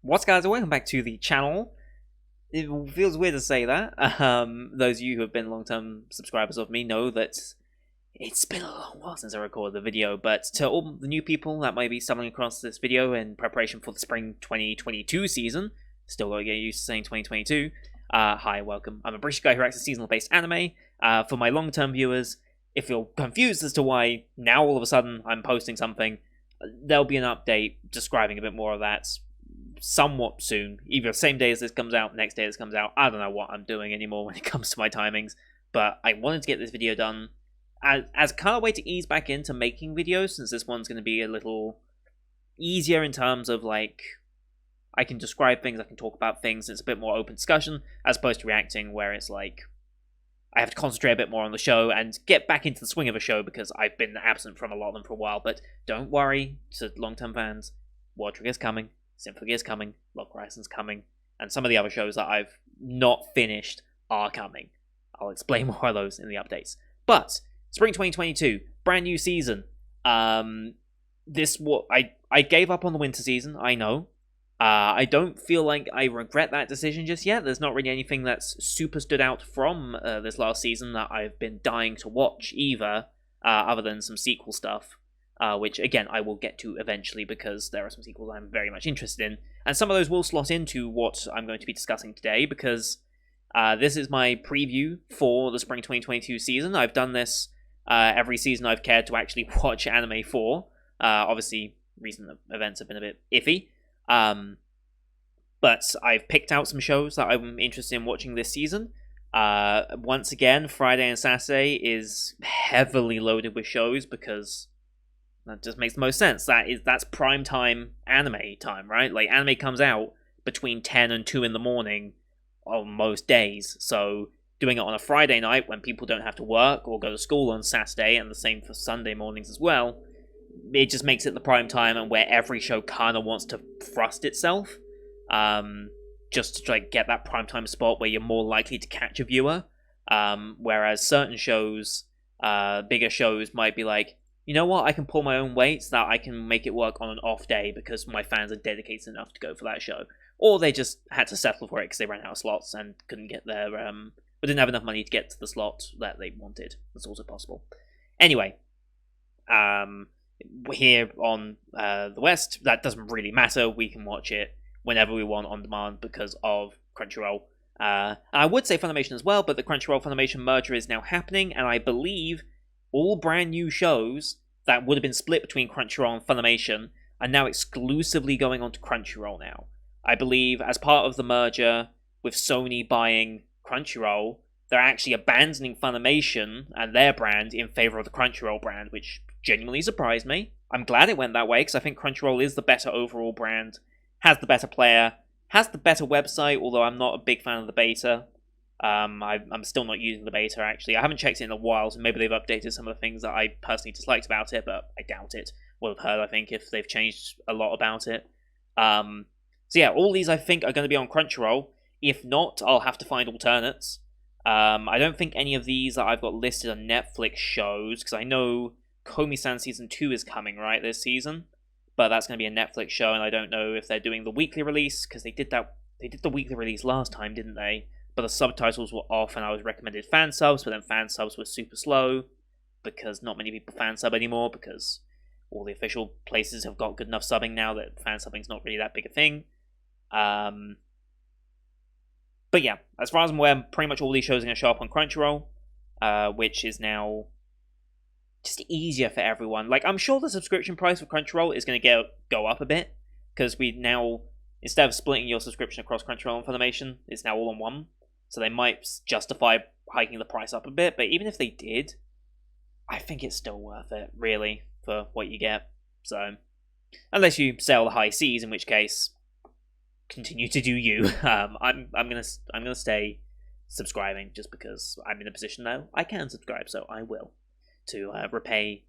What's guys, welcome back to the channel. It feels weird to say that. Those of you who have been long-term subscribers of me know that it's been a long while since I recorded the video, but to all the new people that might be stumbling across this video in preparation for the spring 2022 season, still gotta get used to saying 2022, hi, welcome. I'm a British guy who reacts to seasonal-based anime. For my long-term viewers, if you're confused as to why now all of a sudden I'm posting something, there'll be an update describing a bit more of that somewhat soon. Either the same day as this comes out, next day this comes out. I don't know what I'm doing anymore when it comes to my timings, but I wanted to get this video done as kind of a way to ease back into making videos, since this one's going to be a little easier in terms of, like, I can describe things, I can talk about things, it's a bit more open discussion, as opposed to reacting where it's like, I have to concentrate a bit more on the show and get back into the swing of a show because I've been absent from a lot of them for a while. But don't worry, to long-term fans, World Trigger's coming, Symphony is coming, Log Horizon's coming, and some of the other shows that I've not finished are coming. I'll explain more of those in the updates. But spring 2022, brand new season. I gave up on the winter season, I know. I don't feel like I regret that decision just yet. There's not really anything that's super stood out from this last season that I've been dying to watch either, other than some sequel stuff, which, again, I will get to eventually because there are some sequels I'm very much interested in. And some of those will slot into what I'm going to be discussing today because this is my preview for the spring 2022 season. I've done this every season I've cared to actually watch anime for. Obviously, recent events have been a bit iffy. But I've picked out some shows that I'm interested in watching this season. Once again, Friday and Saturday is heavily loaded with shows because that just makes the most sense. That's prime time anime time, right? Like, anime comes out between 10 and 2 in the morning on most days, so doing it on a Friday night when people don't have to work or go to school on Saturday, and the same for Sunday mornings as well, it just makes it the prime time and where every show kind of wants to thrust itself, just to try to get that prime time spot where you're more likely to catch a viewer, whereas certain shows, bigger shows, might be like, you know what, I can pull my own weight so that I can make it work on an off day because my fans are dedicated enough to go for that show, or they just had to settle for it because they ran out of slots and couldn't get their, but didn't have enough money to get to the slot that they wanted. That's also possible. Anyway, here on the West, that doesn't really matter. We can watch it whenever we want on demand because of Crunchyroll. I would say Funimation as well, but the Crunchyroll Funimation merger is now happening, and I believe all brand new shows that would have been split between Crunchyroll and Funimation are now exclusively going on to Crunchyroll now. I believe as part of the merger with Sony buying Crunchyroll, they're actually abandoning Funimation and their brand in favor of the Crunchyroll brand, which genuinely surprised me. I'm glad it went that way, because I think Crunchyroll is the better overall brand, has the better player, has the better website, although I'm not a big fan of the beta. I'm still not using the beta, actually. I haven't checked it in a while, so maybe they've updated some of the things that I personally disliked about it, but I doubt it. Would have heard, I think, if they've changed a lot about it. So yeah, all these I think are going to be on Crunchyroll. If not, I'll have to find alternates. I don't think any of these that I've got listed are Netflix shows, because I know Komi-san Season 2 is coming, right, this season? But that's going to be a Netflix show, and I don't know if they're doing the weekly release, because they did the weekly release last time, didn't they? But the subtitles were off, and I was recommended fan subs, but then fan subs were super slow, because not many people fan sub anymore, because all the official places have got good enough subbing now that fan subbing's not really that big a thing. But yeah, as far as I'm aware, pretty much all these shows are going to show up on Crunchyroll, which is now just easier for everyone. Like, I'm sure the subscription price for Crunchyroll is going to go up a bit, because we now, instead of splitting your subscription across Crunchyroll and Funimation, it's now all on one. So they might justify hiking the price up a bit, but even if they did, I think it's still worth it, really, for what you get. So, unless you sail the high seas, in which case, continue to do you. I'm gonna stay subscribing just because I'm in a position now I can subscribe, so I will, to repay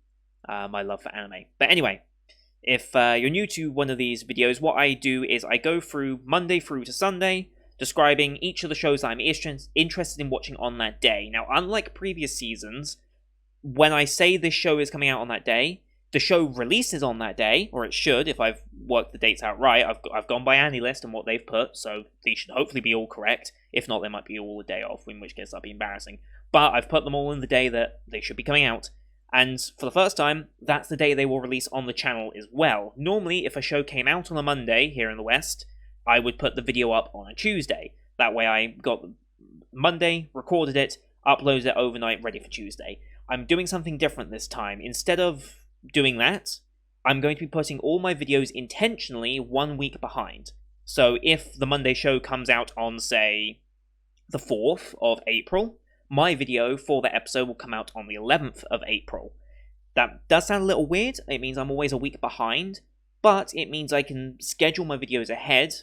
my love for anime. But anyway, if you're new to one of these videos, what I do is I go through Monday through to Sunday, describing each of the shows that I'm interested in watching on that day. Now, unlike previous seasons, when I say this show is coming out on that day, the show releases on that day, or it should, if I've worked the dates out right. I've gone by AniList and what they've put, so these should hopefully be all correct. If not, they might be all a day off, in which case that'd be embarrassing. But I've put them all in the day that they should be coming out, and for the first time, that's the day they will release on the channel as well. Normally, if a show came out on a Monday here in the West, I would put the video up on a Tuesday. That way I got Monday, recorded it, uploaded it overnight, ready for Tuesday. I'm doing something different this time. Instead of doing that, I'm going to be putting all my videos intentionally 1 week behind. So if the Monday show comes out on, say, the 4th of April, my video for the episode will come out on the 11th of April. That does sound a little weird. It means I'm always a week behind, but it means I can schedule my videos ahead,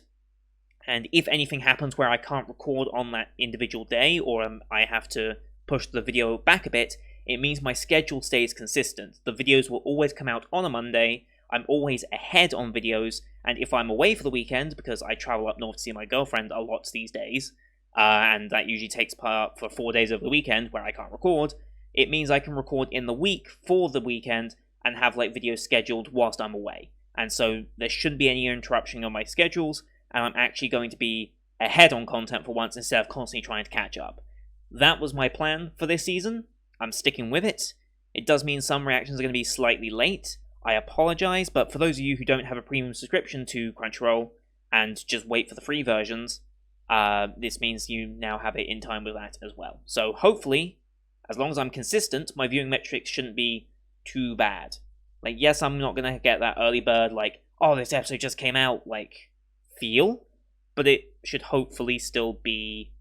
and if anything happens where I can't record on that individual day, or I have to push the video back a bit, it means my schedule stays consistent. The videos will always come out on a Monday, I'm always ahead on videos, and if I'm away for the weekend, because I travel up north to see my girlfriend a lot these days, and that usually takes part for 4 days over the weekend where I can't record, it means I can record in the week for the weekend and have videos scheduled whilst I'm away. And so there shouldn't be any interruption on my schedules, and I'm actually going to be ahead on content for once instead of constantly trying to catch up. That was my plan for this season. I'm sticking with it. It does mean some reactions are going to be slightly late. I apologize, but for those of you who don't have a premium subscription to Crunchyroll and just wait for the free versions, this means you now have it in time with that as well. So hopefully, as long as I'm consistent, my viewing metrics shouldn't be too bad. Yes, I'm not going to get that early bird, oh, this episode just came out, feel, but it should hopefully still be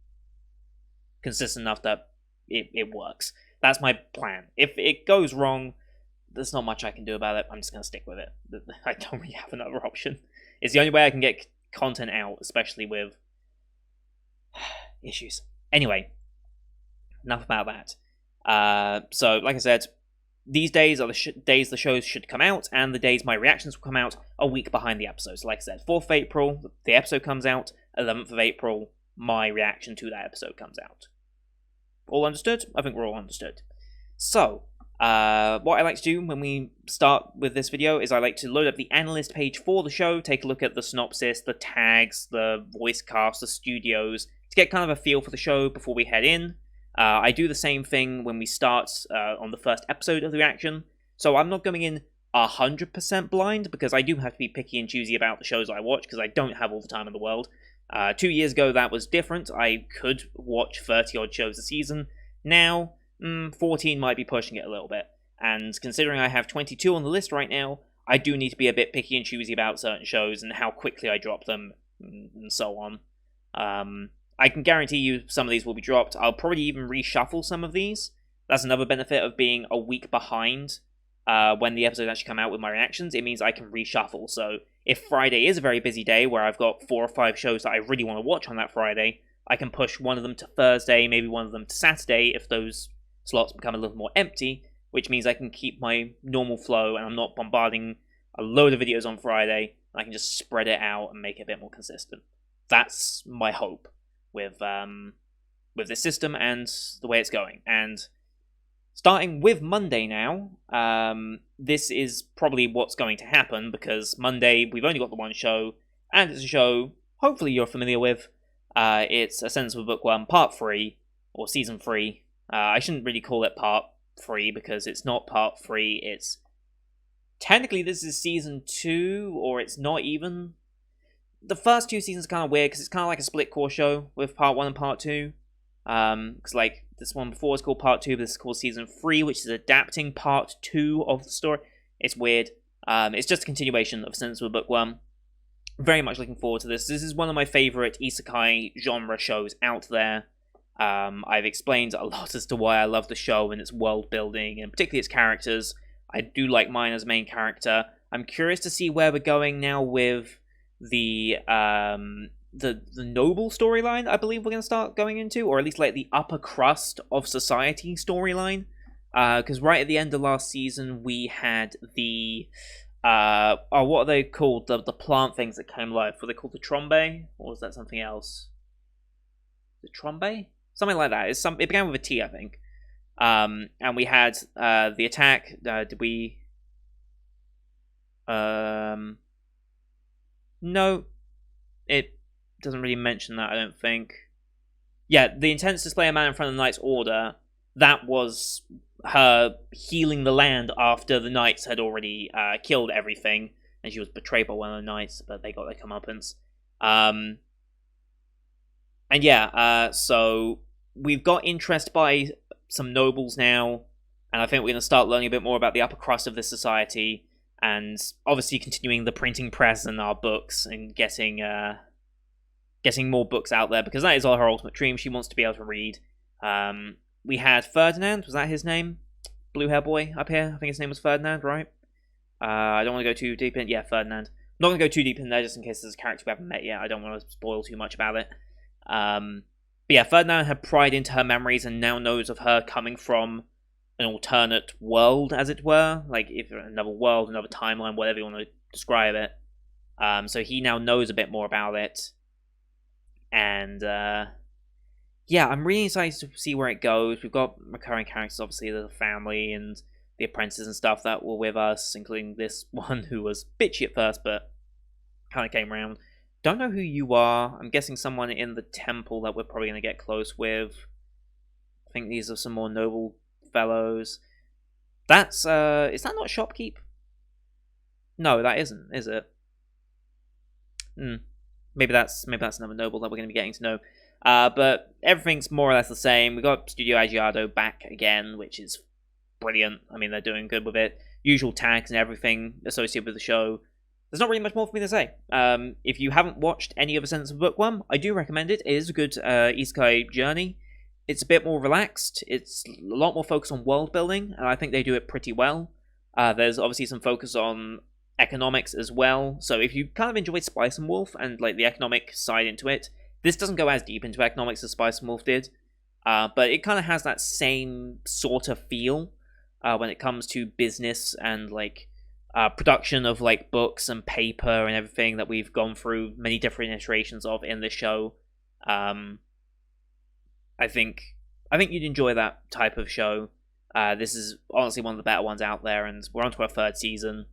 consistent enough that it works. That's my plan. If it goes wrong, there's not much I can do about it. I'm just going to stick with it. I don't really have another option. It's the only way I can get content out, especially with issues. Anyway, enough about that. So, like I said, these days are the days the shows should come out, and the days my reactions will come out a week behind the episodes. So like I said, 4th of April, the episode comes out. 11th of April, my reaction to that episode comes out. All understood? I think we're all understood. So, what I like to do when we start with this video is I like to load up the AniList page for the show, take a look at the synopsis, the tags, the voice cast, the studios, to get kind of a feel for the show before we head in. I do the same thing when we start on the first episode of the reaction, so I'm not going in 100% blind, because I do have to be picky and choosy about the shows I watch, because I don't have all the time in the world. 2 years ago that was different. I could watch 30 odd shows a season. Now, 14 might be pushing it a little bit, and considering I have 22 on the list right now, I do need to be a bit picky and choosy about certain shows and how quickly I drop them, and so on. I can guarantee you some of these will be dropped. I'll probably even reshuffle some of these. That's another benefit of being a week behind when the episodes actually come out with my reactions. It means I can reshuffle. So if Friday is a very busy day where I've got 4 or 5 shows that I really want to watch on that Friday, I can push one of them to Thursday, maybe one of them to Saturday if those slots become a little more empty, which means I can keep my normal flow and I'm not bombarding a load of videos on Friday. I can just spread it out and make it a bit more consistent. That's my hope with this system and the way it's going. And starting with Monday now, this is probably what's going to happen, because Monday we've only got the one show, and it's a show hopefully you're familiar with. It's Ascendance with Bookworm Part 3, or Season 3. I shouldn't really call it Part 3, because it's not Part 3, it's... Technically this is Season 2, or it's not even. The first 2 seasons are kind of weird, because it's kind of like a split core show with Part 1 and Part 2. Because this one before is called Part 2, but this is called Season 3, which is adapting Part 2 of the story. It's weird. It's just a continuation of Ascendance with Bookworm. Very much looking forward to this. This is one of my favourite isekai genre shows out there. I've explained a lot as to why I love the show and its world building, and particularly its characters. I do like Mine as main character. I'm curious to see where we're going now with the noble storyline, I believe we're going to start going into, or at least the upper crust of society storyline. Because right at the end of last season, we had the what are they called? The plant things that came live. Were they called the Trombe, or was that something else? The Trombe, something like that. It began with a T, I think. And we had the attack. Did we No, it doesn't really mention that, I don't think. Yeah, the intense display of man in front of the Knight's Order, that was her healing the land after the Knights had already killed everything, and she was betrayed by one of the Knights, but they got their comeuppance. And yeah, so we've got interest by some nobles now, and I think we're going to start learning a bit more about the upper crust of this society, and obviously continuing the printing press and our books, and getting more books out there, because that is all her ultimate dream. She wants to be able to read. We had Ferdinand, was that his name? Blue hair boy up here, I think his name was Ferdinand, right? I don't want to go too deep in. Yeah, Ferdinand. I'm not going to go too deep in there just in case there's a character we haven't met yet. I don't want to spoil too much about it. But yeah, Ferdinand had pried into her memories and now knows of her coming from an alternate world, as it were. Like, if another world, another timeline, whatever you want to describe it. So he now knows a bit more about it. And yeah, I'm really excited to see where it goes. We've got recurring characters, obviously, the family and the apprentices and stuff that were with us, including this one who was bitchy at first, but kind of came around. Don't know who you are. I'm guessing someone in the temple that we're probably going to get close with. I think these are some more noble fellows. That's, is that not Shopkeep? No, that isn't, is it? Maybe that's another noble that we're going to be getting to know. But everything's more or less the same. We got Studio Agiado back again, which is brilliant. I mean, they're doing good with it. Usual tags and everything associated with the show. There's not really much more for me to say. If you haven't watched any of Ascendance of Bookworm, I do recommend it. It is a good isekai journey. It's a bit more relaxed. It's a lot more focused on world building, and I think they do it pretty well. There's obviously some focus on economics as well. So if you kind of enjoyed Spice and Wolf and like the economic side into it, this doesn't go as deep into economics as Spice and Wolf did. But it kind of has that same sort of feel when it comes to business and like production of like books and paper and everything that we've gone through many different iterations of in this show. I think you'd enjoy that type of show. This is honestly one of the better ones out there, and we're on to our third season.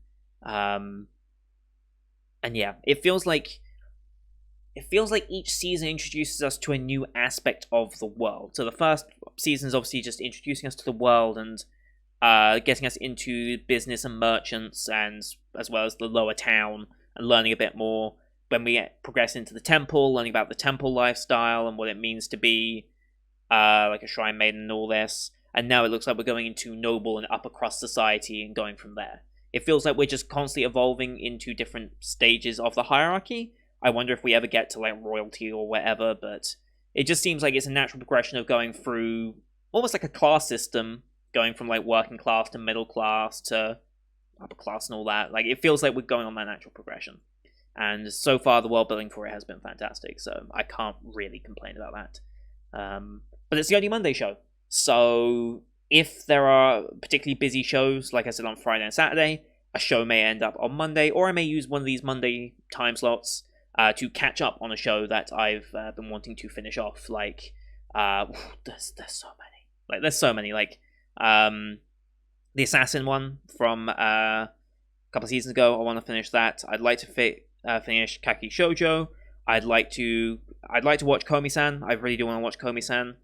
And yeah, it feels like each season introduces us to a new aspect of the world. So the first season is obviously just introducing us to the world and getting us into business and merchants, and as well as the lower town, and learning a bit more. When we progress into the temple, learning about the temple lifestyle and what it means to be like a shrine maiden and all this. And now it looks like we're going into noble and upper crust society and going from there. It feels like we're just constantly evolving into different stages of the hierarchy. I wonder if we ever get to like royalty or whatever, but it just seems like it's a natural progression of going through almost like a class system, going from like working class to middle class to upper class and all that. Like, it feels like we're going on that natural progression. And so far the world building for it has been fantastic, so I can't really complain about that. But it's the only Monday show, so if there are particularly busy shows, like I said, on Friday and Saturday, a show may end up on Monday, or I may use one of these Monday time slots to catch up on a show that I've been wanting to finish off. Like, there's so many. Like, there's so many. Like, the Assassin one from a couple of seasons ago. I want to finish that. I'd like to finish Kaki Shoujo. I'd like to watch Komi-san. I really do want to watch Komi-san.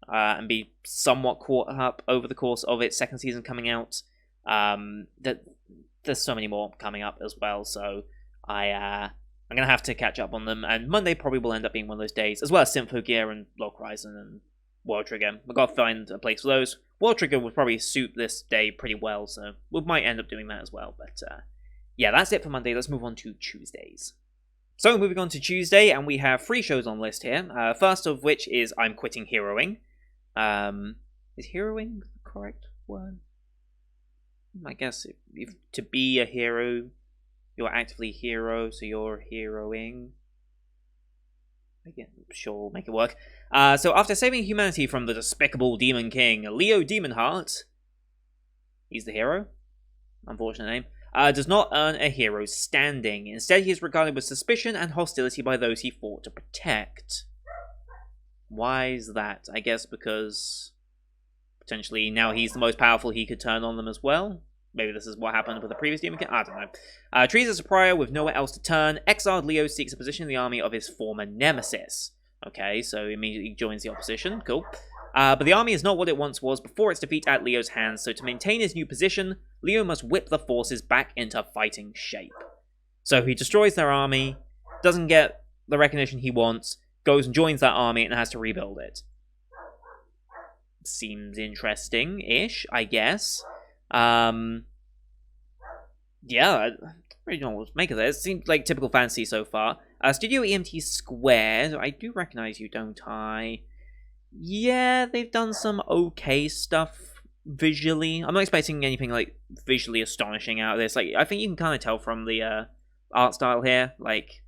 And be somewhat caught up over the course of its second season coming out. There's so many more coming up as well, so I'm going to have to catch up on them, and Monday probably will end up being one of those days, as well as Symphogear and Lock Horizon and World Trigger. We've got to find a place for those. World Trigger would probably suit this day pretty well, so we might end up doing that as well, but yeah, that's it for Monday. Let's move on to Tuesdays. So moving on to Tuesday, and we have 3 shows on the list here, first of which is I'm Quitting Heroing. Is heroing the correct word? I guess if to be a hero, you're actively hero, so you're heroing. Again, sure, we'll make it work. So after saving humanity from the despicable Demon King, Leo Demonheart, he's the hero, unfortunate name, does not earn a hero's standing. Instead, he is regarded with suspicion and hostility by those he fought to protect. Why is that? I guess because potentially now he's the most powerful, he could turn on them as well. maybe this is what happened with the previous Demon King. I don't know. Trees as a prior with nowhere else to turn. Exiled Leo seeks a position in the army of his former nemesis. Okay, so immediately joins the opposition. Cool. But the army is not what it once was before its defeat at Leo's hands, so to maintain his new position, Leo must whip the forces back into fighting shape. So he destroys their army, doesn't get the recognition he wants, goes and joins that army and has to rebuild it. Seems interesting-ish, I guess. Yeah, I really don't know what to make of this. It seems like typical fantasy so far. Studio EMT Squared, I do recognize you, don't I? Yeah, they've done some okay stuff visually. I'm not expecting anything, like, visually astonishing out of this. Like, I think you can kind of tell from the art style here. Like,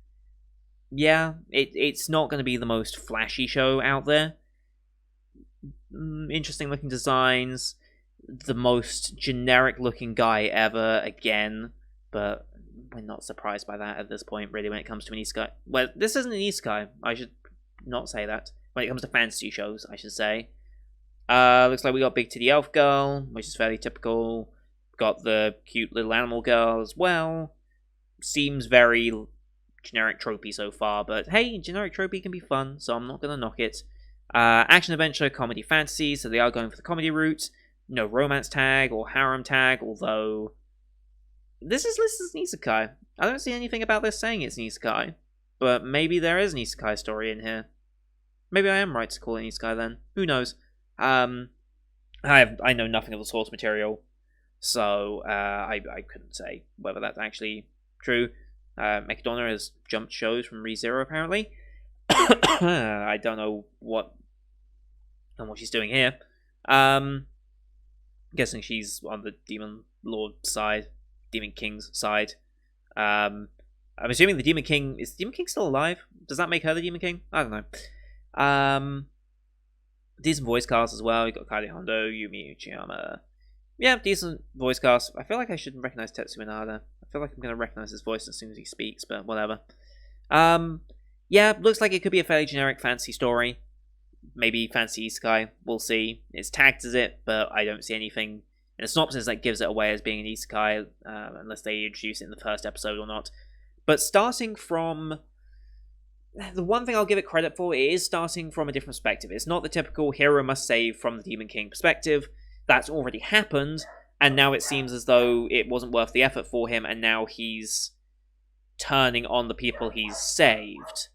yeah, it's not going to be the most flashy show out there. Interesting looking designs. The most generic looking guy ever, again. But we're not surprised by that at this point, really, when it comes to an isekai. Well, this isn't an isekai. I should not say that. When it comes to fantasy shows, I should say. Looks like we got Big Titty Elf Girl, which is fairly typical. Got the cute little animal girl as well. Seems very generic tropey so far, but hey, generic tropey can be fun, so I'm not going to knock it. Action adventure, comedy fantasy, so they are going for the comedy route. No romance tag or harem tag, although this is listed as an isekai. I don't see anything about this saying it's an isekai, but maybe there is an isekai story in here. Maybe I am right to call it an isekai then. Who knows? I know nothing of the source material, so I couldn't say whether that's actually true. Mechadonna has jumped shows from ReZero apparently. I don't know what she's doing here. Guessing she's on the Demon Lord side, Demon King's side. I'm assuming the Demon King is Demon King still alive? Does that make her the Demon King? I don't know. Decent voice cast as well. You got Kaede Hondo, Yumi Uchiyama. Yeah, decent voice cast. I feel like I should recognize Tetsu Inada. I feel like I'm gonna recognize his voice as soon as he speaks, but whatever. Yeah, looks like it could be a fairly generic fantasy story. Maybe fantasy isekai. We'll see. It's tagged as it, but I don't see anything in the synopsis that gives it away as being an isekai, unless they introduce it in the first episode or not. But starting from the one thing I'll give it credit for, it is starting from a different perspective. It's not the typical hero must save from the Demon King perspective. That's already happened, and now it seems as though it wasn't worth the effort for him, and now he's turning on the people he's saved.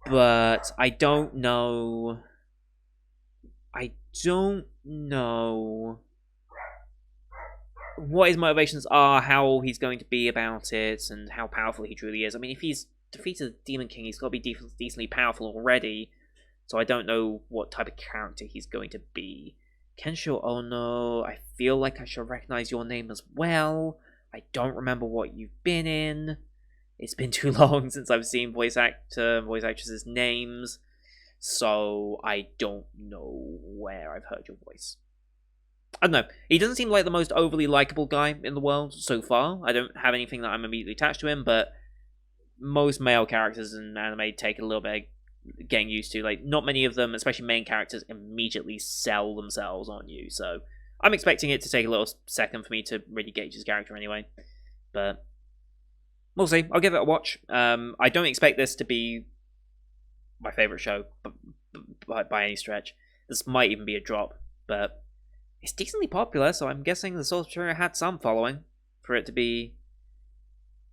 But I don't know what his motivations are, how he's going to be about it, and how powerful he truly is. I mean, if he's defeated the Demon King, he's got to be decently powerful already, so I don't know what type of character he's going to be. Kensho Ono, I feel like I should recognize your name as well. I don't remember what you've been in. It's been too long since I've seen voice actresses' names, so I don't know where I've heard your voice. I don't know. He doesn't seem like the most overly likable guy in the world so far. I don't have anything that I'm immediately attached to him, but most male characters in anime take a little bit of getting used to. Like, not many of them, especially main characters, immediately sell themselves on you, so I'm expecting it to take a little second for me to really gauge his character anyway. But we'll see. I'll give it a watch. I don't expect this to be my favourite show by any stretch. This might even be a drop, but it's decently popular, so I'm guessing the source material had some following for it to be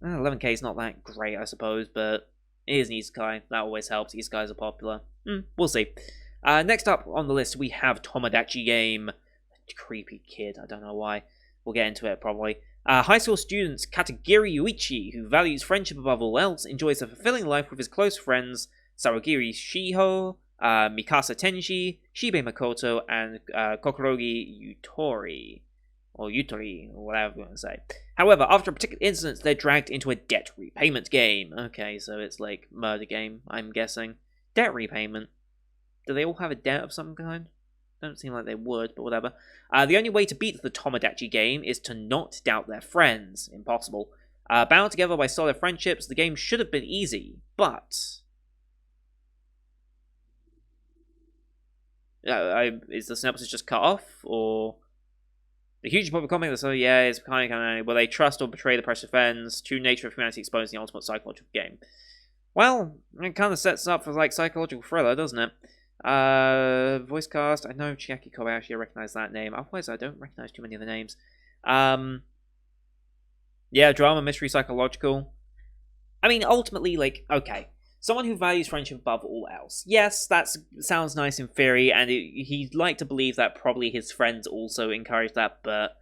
11k is not that great, I suppose, but it is an isekai. That always helps. Isekais are popular. We'll see. Next up on the list, we have Tomodachi Game. Creepy kid. I don't know why. We'll get into it, probably. High school student Katagiri Uchi, who values friendship above all else, enjoys a fulfilling life with his close friends Sarogiri Shiho, Mikasa Tenji, Shibe Makoto, and Kokorogi Yutori. Or Yutori, or whatever you want to say. However, after a particular incident, they're dragged into a debt repayment game. Okay, so it's like murder game, I'm guessing. Debt repayment. Do they all have a debt of some kind? Don't seem like they would, but whatever. The only way to beat the Tomodachi game is to not doubt their friends. Impossible. Bound together by solid friendships, the game should have been easy, but is the synopsis just cut off, or The huge public comment, so yeah, it's kind of, will they trust or betray the precious friends? True nature of humanity exposed in the ultimate psychological game. Well, it kind of sets up for like psychological thriller, doesn't it? Voice cast, I know Chiaki Kobayashi, I recognize that name. Otherwise, I don't recognize too many of the names. Yeah, drama, mystery, psychological. I mean, ultimately, like, okay. Someone who values friendship above all else. Yes, that sounds nice in theory, and he'd like to believe that probably his friends also encourage that, but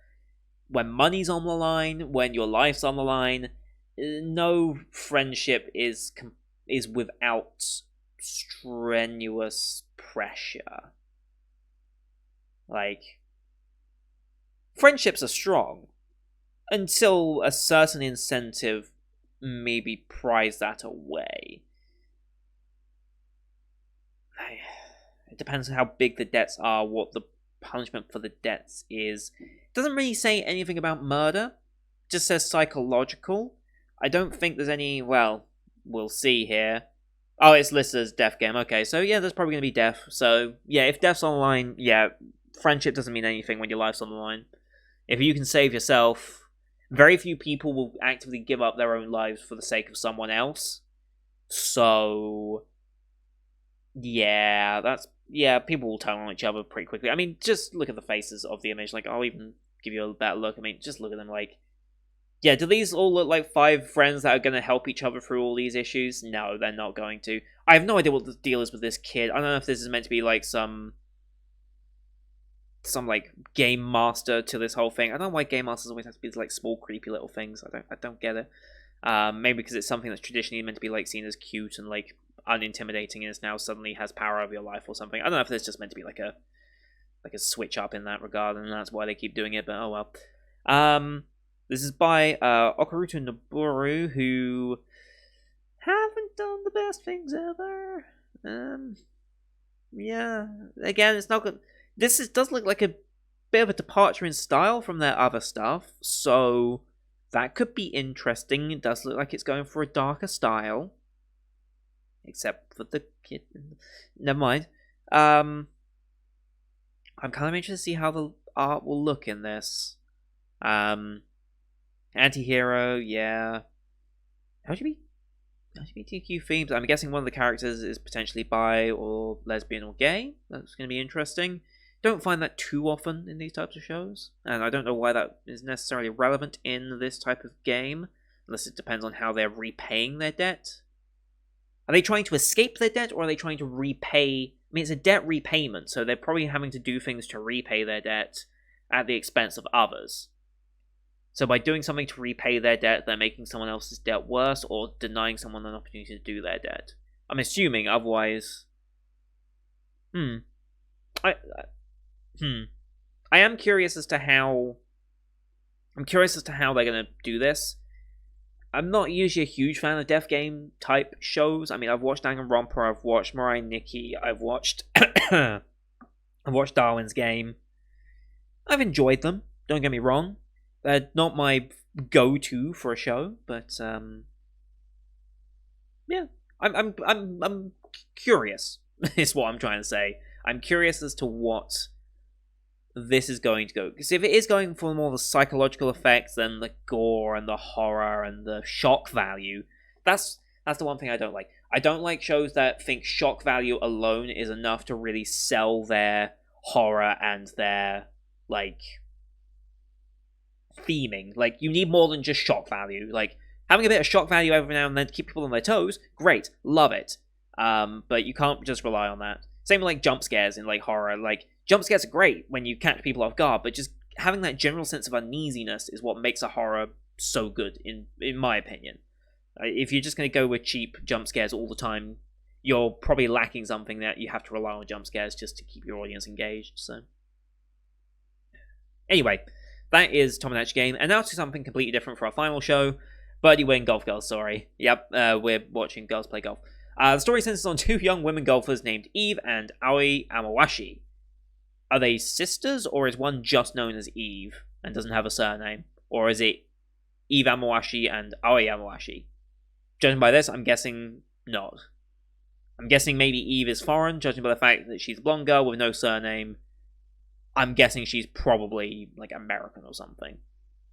when money's on the line, when your life's on the line, no friendship is without strenuous pressure. Like, friendships are strong until a certain incentive maybe pries that away. It depends on how big the debts are, what the punishment for the debts is. It doesn't really say anything about murder. It just says psychological. I don't think there's any, well, we'll see here. Oh, it's listed as death game. Okay, so yeah, there's probably going to be death. So yeah, if death's on the line, yeah, friendship doesn't mean anything when your life's on the line. If you can save yourself, very few people will actively give up their own lives for the sake of someone else. So yeah, people will turn on each other pretty quickly. I mean, just look at the faces of the image. Like, I'll even give you a better look. I mean, just look at them. Like, yeah, do these all look like 5 friends that are going to help each other through all these issues? No, they're not going to. I have no idea what the deal is with this kid. I don't know if this is meant to be like some like game master to this whole thing. I don't know why game masters always have to be like small creepy little things. I don't get it. Maybe because it's something that's traditionally meant to be like seen as cute and like unintimidating, and is now suddenly has power over your life or something. I don't know if there's just meant to be like a switch up in that regard, and that's why they keep doing it. But oh well. This is by Okaruto Noboru, who haven't done the best things ever. Yeah, again, it's not good. This does look like a bit of a departure in style from their other stuff, so that could be interesting. It does look like it's going for a darker style. Except for the kid. Never mind. I'm kind of interested to see how the art will look in this. Anti-hero, yeah. LGBTQ themes. I'm guessing one of the characters is potentially bi or lesbian or gay. That's going to be interesting. Don't find that too often in these types of shows, and I don't know why that is necessarily relevant in this type of game, unless it depends on how they're repaying their debt. Are they trying to escape their debt, or are they trying to repay? I mean, it's a debt repayment, so they're probably having to do things to repay their debt at the expense of others. So by doing something to repay their debt, they're making someone else's debt worse, or denying someone an opportunity to do their debt. I'm assuming, otherwise... I am curious as to how... they're going to do this. I'm not usually a huge fan of death game type shows. I mean, I've watched Danganronpa, I've watched Mirai Nikki, I've watched Darwin's Game. I've enjoyed them, don't get me wrong. They're not my go-to for a show, but yeah, I'm curious. Is what I'm trying to say. I'm curious as to what this is going to go. Because if it is going for more the psychological effects than the gore and the horror and the shock value, that's the one thing I don't like. I don't like shows that think shock value alone is enough to really sell their horror and their like theming. Like, you need more than just shock value. Like, having a bit of shock value every now and then to keep people on their toes, great, love it. But you can't just rely on that. Same with like jump scares in like horror. Like, jump scares are great when you catch people off guard, but just having that general sense of uneasiness is what makes a horror so good, in my opinion. If you're just going to go with cheap jump scares all the time, you're probably lacking something that you have to rely on jump scares just to keep your audience engaged. So, anyway, that is Tomodachi Game, and now to something completely different for our final show. Birdie Wing Golf Girls, sorry. Yep, we're watching girls play golf. The story centers on 2 young women golfers named Eve and Aoi Amawashi. Are they sisters, or is one just known as Eve and doesn't have a surname? Or is it Eve Amawashi and Aoi Amawashi? Judging by this, I'm guessing not. I'm guessing maybe Eve is foreign, judging by the fact that she's a blonde girl with no surname. I'm guessing she's probably like American or something.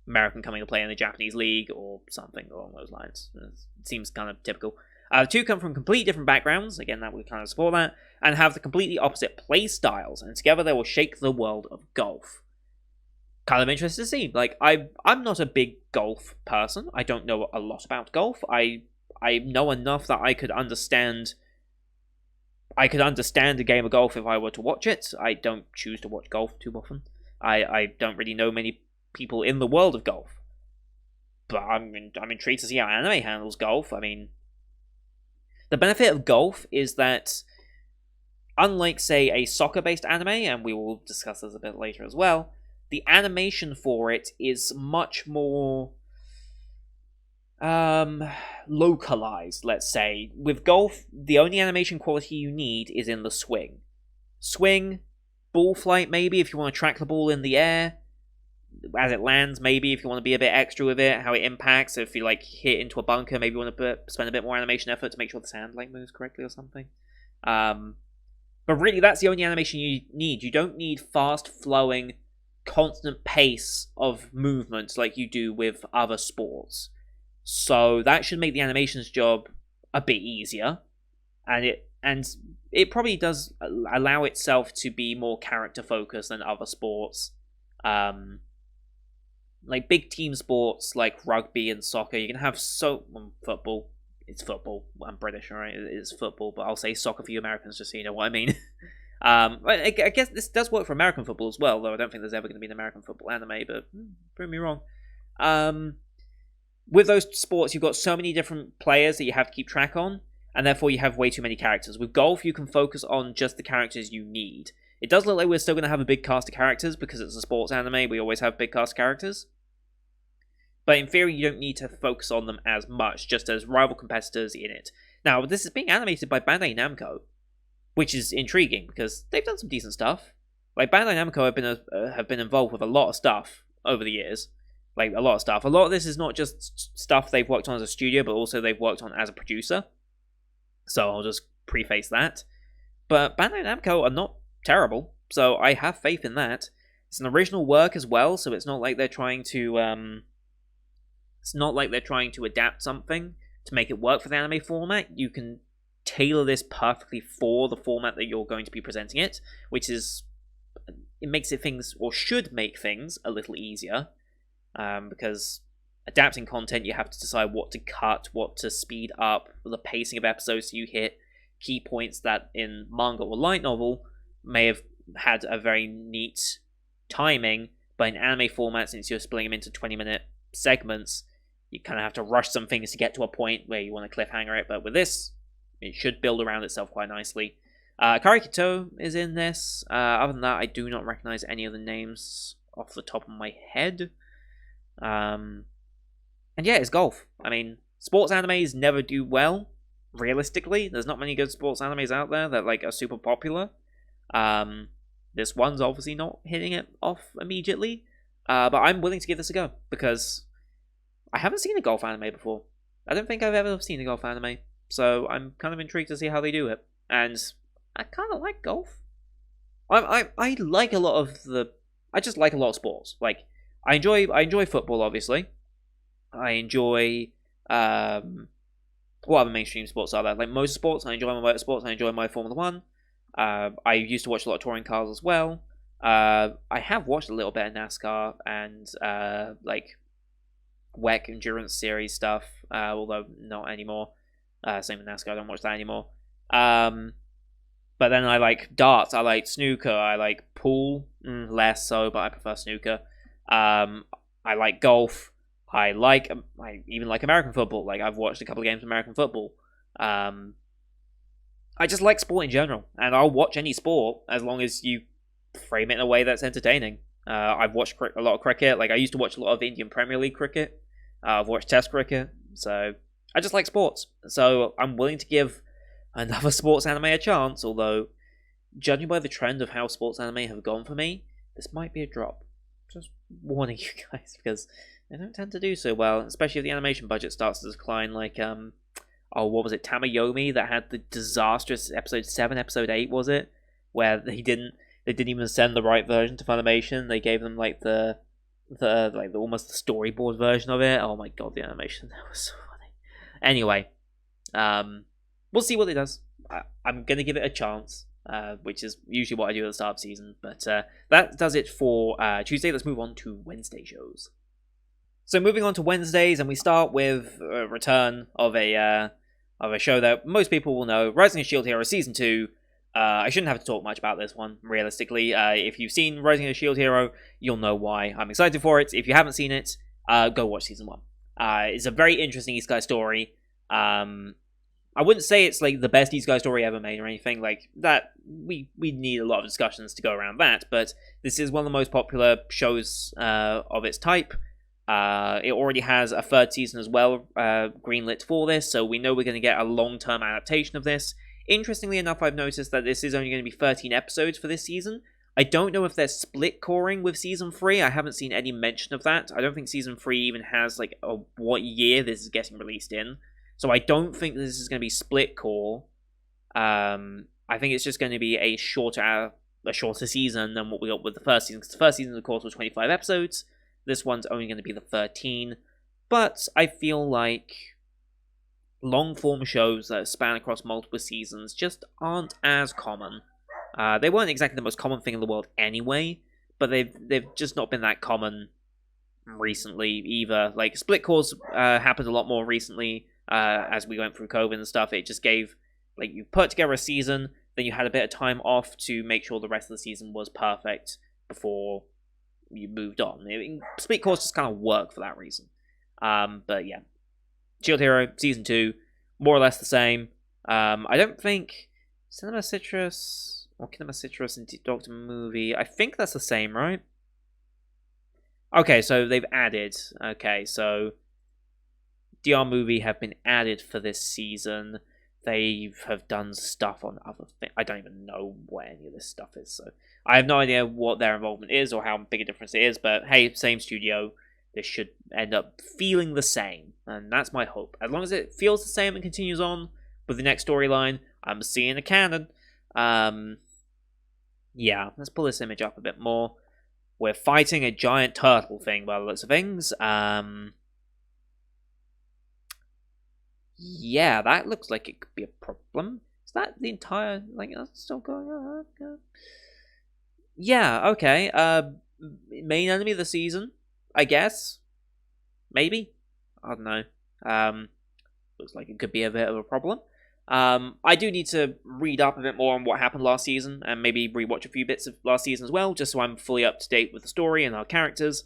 American coming to play in the Japanese league or something along those lines. It seems kind of typical. The two come from completely different backgrounds, again, that would kind of support that, and have the completely opposite play styles, and together they will shake the world of golf. Kind of interested to see. Like, I'm not a big golf person. I don't know a lot about golf. I know enough that I could understand a game of golf if I were to watch it. I don't choose to watch golf too often. I don't really know many people in the world of golf. But I'm intrigued to see how anime handles golf. I mean, the benefit of golf is that, unlike, say, a soccer-based anime, and we will discuss this a bit later as well, the animation for it is much more localized, let's say. With golf, the only animation quality you need is in the swing. Swing, ball flight maybe, if you want to track the ball in the air, as it lands maybe, if you want to be a bit extra with it, how it impacts, if you like hit into a bunker, maybe you want to spend a bit more animation effort to make sure the sand like moves correctly or something. But really, that's the only animation you need. You don't need fast-flowing, constant pace of movements like you do with other sports. So that should make the animation's job a bit easier, and it probably does allow itself to be more character focused than other sports. Like big team sports like rugby and soccer, you can have football. It's football. I'm British, alright? It's football, but I'll say soccer for you Americans just so you know what I mean. I guess this does work for American football as well, though I don't think there's ever going to be an American football anime, but prove me wrong. With those sports, you've got so many different players that you have to keep track on, and therefore you have way too many characters. With golf, you can focus on just the characters you need. It does look like we're still going to have a big cast of characters, because it's a sports anime, we always have big cast of characters. But in theory, you don't need to focus on them as much, just as rival competitors in it. Now, this is being animated by Bandai Namco, which is intriguing, because they've done some decent stuff. Like, Bandai Namco have been involved with a lot of stuff over the years. Like, a lot of stuff. A lot of this is not just stuff they've worked on as a studio, but also they've worked on as a producer. So I'll just preface that. But Bandai Namco are not terrible, so I have faith in that. It's an original work as well, so it's not like they're trying to adapt something to make it work for the anime format. You can tailor this perfectly for the format that you're going to be presenting it, which is, it makes it things, or should make things, a little easier, because adapting content, you have to decide what to cut, what to speed up, the pacing of episodes, so you hit key points that in manga or light novel may have had a very neat timing, but in anime format, since you're splitting them into 20-minute segments, you kind of have to rush some things to get to a point where you want to cliffhanger it, but with this, it should build around itself quite nicely. Karikito is in this. Other than that, I do not recognize any of the names off the top of my head. And yeah, it's golf. I mean, sports animes never do well, realistically. There's not many good sports animes out there that like are super popular. This one's obviously not hitting it off immediately. But I'm willing to give this a go, because I haven't seen a golf anime before. I don't think I've ever seen a golf anime. So I'm kind of intrigued to see how they do it. And I kind of like golf. I like a lot of the... I just like a lot of sports. Like, I enjoy football, obviously. I enjoy... what other mainstream sports are there? Like motorsports. I enjoy my motorsports. I enjoy my Formula 1. I used to watch a lot of touring cars as well. I have watched a little bit of NASCAR and like WEC endurance series stuff, although not anymore. Same with NASCAR, I don't watch that anymore. But then I like darts, I like snooker, I like pool, less so, but I prefer snooker. I like golf. I even like American football. Like, I've watched a couple of games of American football. I just like sport in general, and I'll watch any sport as long as you frame it in a way that's entertaining. I've watched a lot of cricket. Like, I used to watch a lot of Indian Premier League cricket. I've watched Test cricket. So I just like sports. So I'm willing to give another sports anime a chance, although, judging by the trend of how sports anime have gone for me, this might be a drop. Just warning you guys, because they don't tend to do so well, especially if the animation budget starts to decline, like, what was it, Tamayomi, that had the disastrous episode 7, episode 8, was it? Where he didn't They didn't even send the right version to Funimation. They gave them like the almost the storyboard version of it. Oh my god, the animation, that was so funny. Anyway, we'll see what it does. I'm gonna give it a chance, which is usually what I do at the start of the season. But that does it for Tuesday. Let's move on to Wednesday shows. So moving on to Wednesdays, and we start with a return of a show that most people will know, Rising of Shield Hero Season 2. I shouldn't have to talk much about this one, realistically. If you've seen Rising of Shield Hero, you'll know why I'm excited for it. If you haven't seen it, go watch Season 1. It's a very interesting Isekai story. I wouldn't say it's like the best Isekai story ever made or anything like that. We need a lot of discussions to go around that, but this is one of the most popular shows of its type. It already has a third season as well, greenlit for this, so we know we're going to get a long-term adaptation of this. Interestingly enough, I've noticed that this is only going to be 13 episodes for this season. I don't know if they're split coring with Season 3. I haven't seen any mention of that. I don't think Season 3 even has like what year this is getting released in. So I don't think this is going to be split core. I think it's just going to be a shorter season than what we got with the first season. Because the first season, of course, was 25 episodes. This one's only going to be the 13. But I feel like long-form shows that span across multiple seasons just aren't as common. They weren't exactly the most common thing in the world anyway, but they've just not been that common recently either. Like, split cores happened a lot more recently as we went through COVID and stuff. It just gave, like, you put together a season, then you had a bit of time off to make sure the rest of the season was perfect before you moved on. Split cores just kind of work for that reason. But yeah. Shield Hero, Season 2, more or less the same. I don't think Cinema Citrus or Kinema Citrus and Doctor Movie, I think that's the same, right? Okay, so they've added. Okay, so DR Movie have been added for this season. They have done stuff on other things. I don't even know what any of this stuff is, so I have no idea what their involvement is or how big a difference it is, but hey, same studio. This should end up feeling the same, and that's my hope. As long as it feels the same and continues on with the next storyline, I'm seeing a canon. Yeah, let's pull this image up a bit more. We're fighting a giant turtle thing by the looks of things. Yeah, that looks like it could be a problem. Is that the entire, like, that's still going on? Yeah, okay. Main enemy of the season, I guess. Maybe? I don't know. Looks like it could be a bit of a problem. I do need to read up a bit more on what happened last season, and maybe rewatch a few bits of last season as well, just so I'm fully up to date with the story and our characters,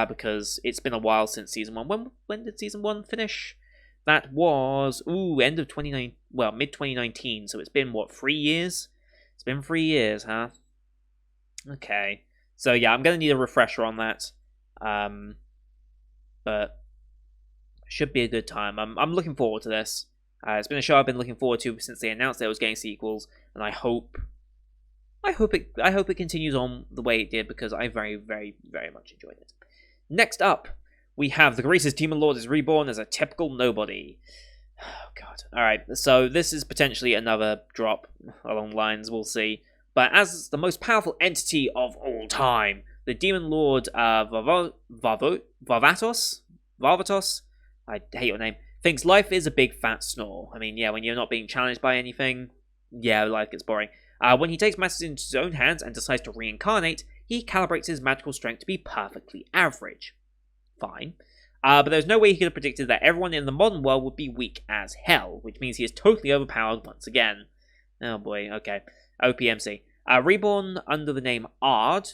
because it's been a while since Season 1. When did Season 1 finish? That was, end of 2019, well, mid-2019, so it's been, what, 3 years? It's been 3 years, huh? Okay. So, yeah, I'm going to need a refresher on that. But should be a good time. I'm looking forward to this. It's been a show I've been looking forward to since they announced it was getting sequels, and I hope it continues on the way it did, because I very, very, very much enjoyed it. Next up, we have the greatest Demon Lord is reborn as a typical nobody. Oh god. Alright, so this is potentially another drop along lines, we'll see. But as the most powerful entity of all time, the Demon Lord Varvatos, I hate your name, thinks life is a big fat snore. I mean, yeah, when you're not being challenged by anything, yeah, life gets boring. When he takes matters into his own hands and decides to reincarnate, he calibrates his magical strength to be perfectly average. Fine. But there's no way he could have predicted that everyone in the modern world would be weak as hell, which means he is totally overpowered once again. Oh boy, okay. OPMC. Reborn under the name Ard.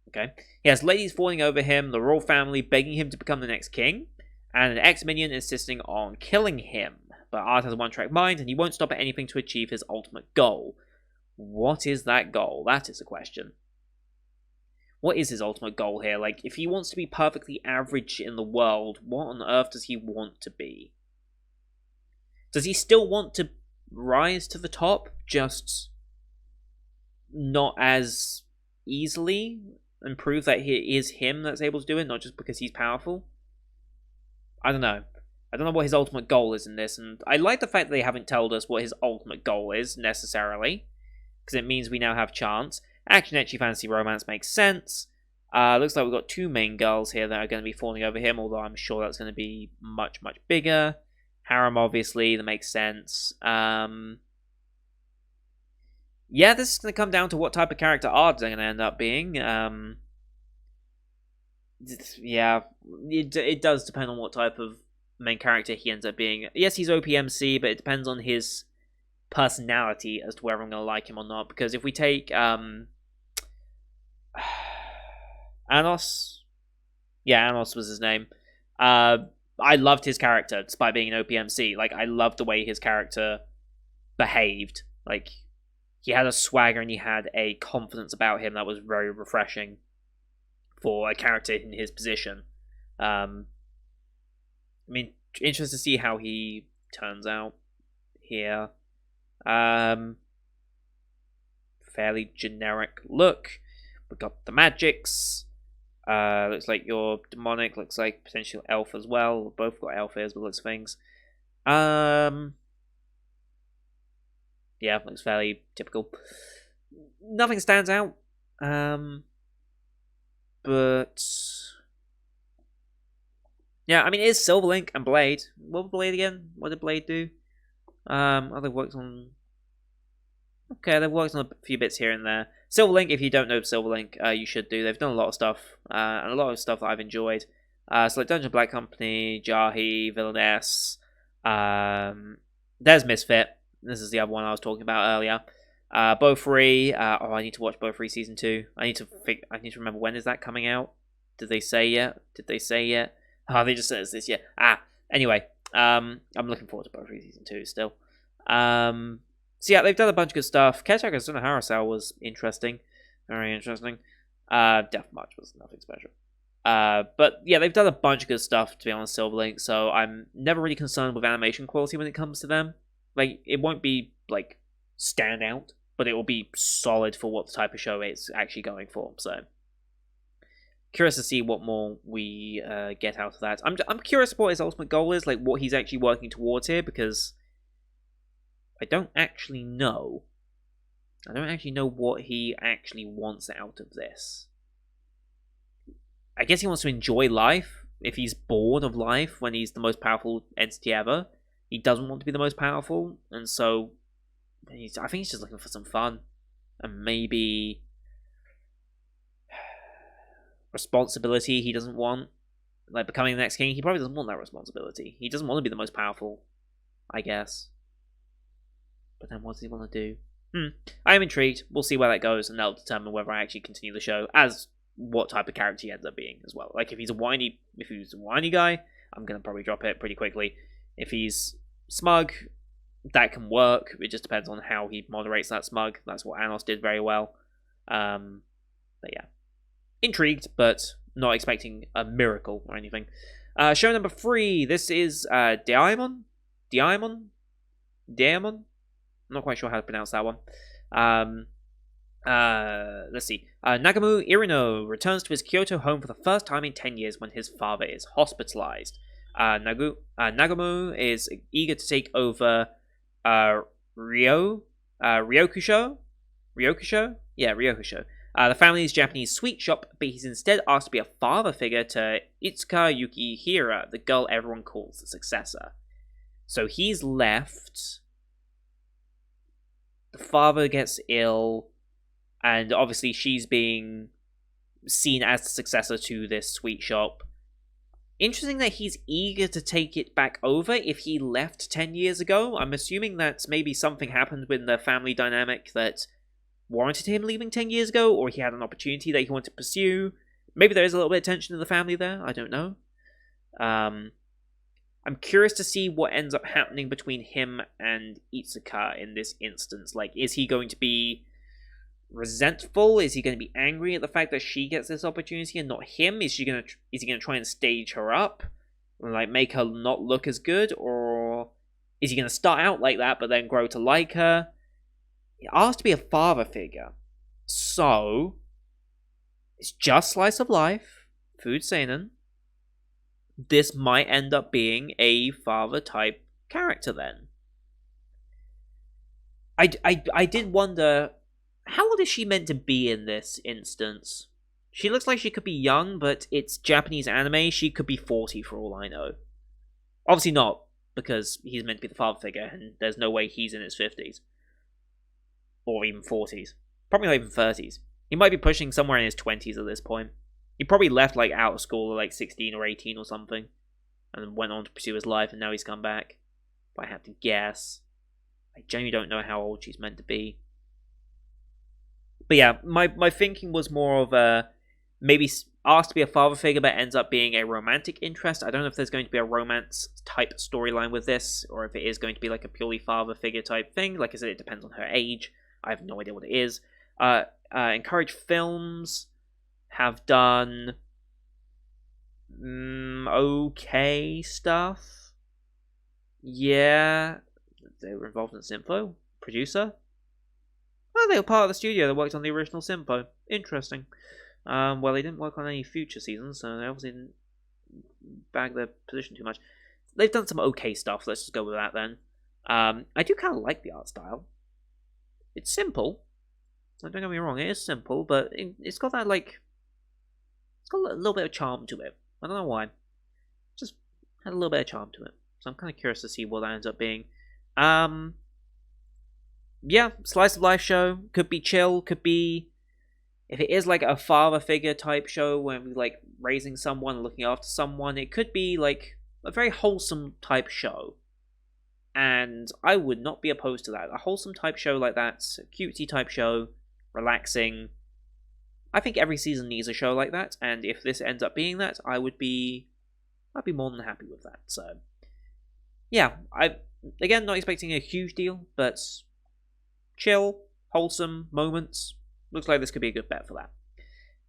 Okay. He has ladies falling over him, the royal family begging him to become the next king, and an ex-minion insisting on killing him. But Ard has a one-track mind, and he won't stop at anything to achieve his ultimate goal. What is that goal? That is the question. What is his ultimate goal here? Like, if he wants to be perfectly average in the world, what on earth does he want to be? Does he still want to rise to the top, just not as easily, and prove that he is him that's able to do it, not just because he's powerful? I don't know. I don't know what his ultimate goal is in this, and I like the fact that they haven't told us what his ultimate goal is, necessarily, because it means we now have chance. Action, ecchi, fantasy, romance makes sense. Looks like we've got 2 main girls here that are going to be falling over him, although I'm sure that's going to be much, much bigger. Harem, obviously, that makes sense. Yeah, this is going to come down to what type of character Ard's going to end up being. Yeah, it does depend on what type of main character he ends up being. Yes, he's OPMC, but it depends on his personality as to whether I'm going to like him or not. Because if we take Anos, yeah, Anos was his name. I loved his character despite being an OPMC. Like, I loved the way his character behaved. Like, he had a swagger and he had a confidence about him that was very refreshing for a character in his position. I mean, interested to see how he turns out here. Fairly generic look. We got the magics. Looks like you're demonic. Looks like potential elf as well. Both got elf ears, but looks things. Yeah, looks fairly typical. Nothing stands out. But yeah, I mean, it is Silverlink and Blade. What was Blade again? What did Blade do? They've worked on. Okay, they've worked on a few bits here and there. Silverlink, if you don't know Silverlink, you should do. They've done a lot of stuff, and a lot of stuff that I've enjoyed. So like Dungeon Black Company, Jahi, Villainess. There's Misfit. This is the other one I was talking about earlier. Bo3. I need to watch Bo3 season 2. I need to remember, when is that coming out? Did they say yet? Oh, they just said it's this year. Anyway, I'm looking forward to Bo3 season 2 still. So yeah, they've done a bunch of good stuff. Ketaka Sunohara was interesting. Very interesting. Death March was nothing special. But yeah, they've done a bunch of good stuff, to be honest, Silverlink, so I'm never really concerned with animation quality when it comes to them. Like, it won't be, like, stand out, but it will be solid for what the type of show it's actually going for, so curious to see what more we get out of that. I'm curious what his ultimate goal is, like, what he's actually working towards here, because I don't actually know. I don't actually know what he actually wants out of this. I guess he wants to enjoy life. If he's bored of life when he's the most powerful entity ever, he doesn't want to be the most powerful, and so I think he's just looking for some fun. And maybe responsibility he doesn't want. Like, becoming the next king, he probably doesn't want that responsibility. He doesn't want to be the most powerful, I guess. But then what does he want to do? I am intrigued. We'll see where that goes, and that'll determine whether I actually continue the show, as what type of character he ends up being as well. Like, if he's a whiny guy, I'm gonna probably drop it pretty quickly. If he's smug, that can work. It just depends on how he moderates that smug. That's what Anos did very well. But yeah, intrigued, but not expecting a miracle or anything. Show number 3. This is Deaimon. I'm not quite sure how to pronounce that one. Let's see. Nagamu Irino returns to his Kyoto home for the first time in 10 years when his father is hospitalized. Nagamu is eager to take over Ryokusho? Yeah, Ryokusho. The family's Japanese sweet shop, but he's instead asked to be a father figure to Itsuka Yukihira, the girl everyone calls the successor. So he's left. The father gets ill, and obviously she's being seen as the successor to this sweet shop. Interesting that he's eager to take it back over if he left 10 years ago. I'm assuming that maybe something happened with the family dynamic that warranted him leaving 10 years ago, or he had an opportunity that he wanted to pursue. Maybe there is a little bit of tension in the family there, I don't know. I'm curious to see what ends up happening between him and Itsuka in this instance. Like, is he going to be resentful? Is he going to be angry at the fact that she gets this opportunity and not him? Is he going to try and stage her up, and like make her not look as good, or is he going to start out like that but then grow to like her? He asked to be a father figure, so it's just slice of life, food seinen. This might end up being a father type character then. I did wonder How old is she meant to be in this instance? She looks like she could be young, but it's Japanese anime. She could be 40 for all I know. Obviously not, because he's meant to be the father figure, and there's no way he's in his 50s. Or even 40s. Probably not even 30s. He might be pushing somewhere in his 20s at this point. He probably left like out of school at like 16 or 18 or something, and then went on to pursue his life, and now he's come back. If I have to guess, I genuinely don't know how old she's meant to be. But yeah, my thinking was more of a maybe asked to be a father figure, but ends up being a romantic interest. I don't know if there's going to be a romance type storyline with this, or if it is going to be like a purely father figure type thing. Like I said, it depends on her age. I have no idea what it is. Encourage Films have done okay stuff. Yeah, they were involved in Sympho. Producer. Well, they were part of the studio that worked on the original Sympho. Interesting. Well, they didn't work on any future seasons, so they obviously didn't bag their position too much. They've done some okay stuff. Let's just go with that then. I do kind of like the art style. It's simple. Don't get me wrong, it is simple, but it's got that, like... It's got a little bit of charm to it. I don't know why. Just had a little bit of charm to it. So I'm kind of curious to see what that ends up being. Yeah, slice of life show. Could be chill, could be... If it is like a father figure type show where we're like raising someone, looking after someone, it could be like a very wholesome type show. And I would not be opposed to that. A wholesome type show like that, a cutesy type show, relaxing. I think every season needs a show like that, and if this ends up being that, I'd be more than happy with that. So yeah, again not expecting a huge deal, but chill, wholesome moments. Looks like this could be a good bet for that.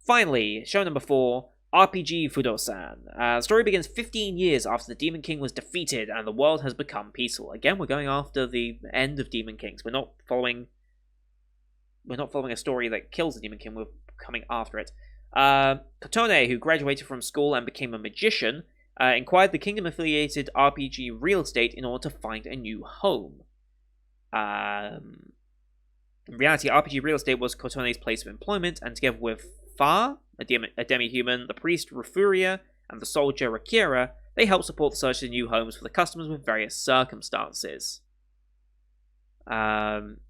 Finally, show number 4, RPG Fudousan. The story begins 15 years after the Demon King was defeated and the world has become peaceful. Again, we're going after the end of Demon Kings. We're not following a story that kills the Demon King. We're coming after it. Kotone, who graduated from school and became a magician, inquired the kingdom-affiliated RPG real estate in order to find a new home. In reality, RPG real estate was Kotone's place of employment, and together with Fa, a demi-human, the priest Rufuria, and the soldier Rakira, they helped support the search for new homes for the customers with various circumstances.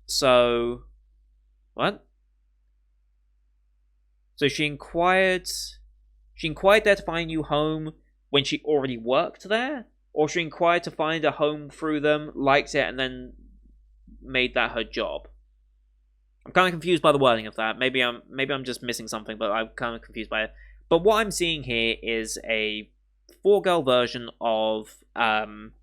So... What? So she inquired there to find a new home when she already worked there? Or she inquired to find a home through them, liked it, and then made that her job? I'm kind of confused by the wording of that. Maybe I'm just missing something, but I'm kind of confused by it. But what I'm seeing here is a 4-girl version of Dragon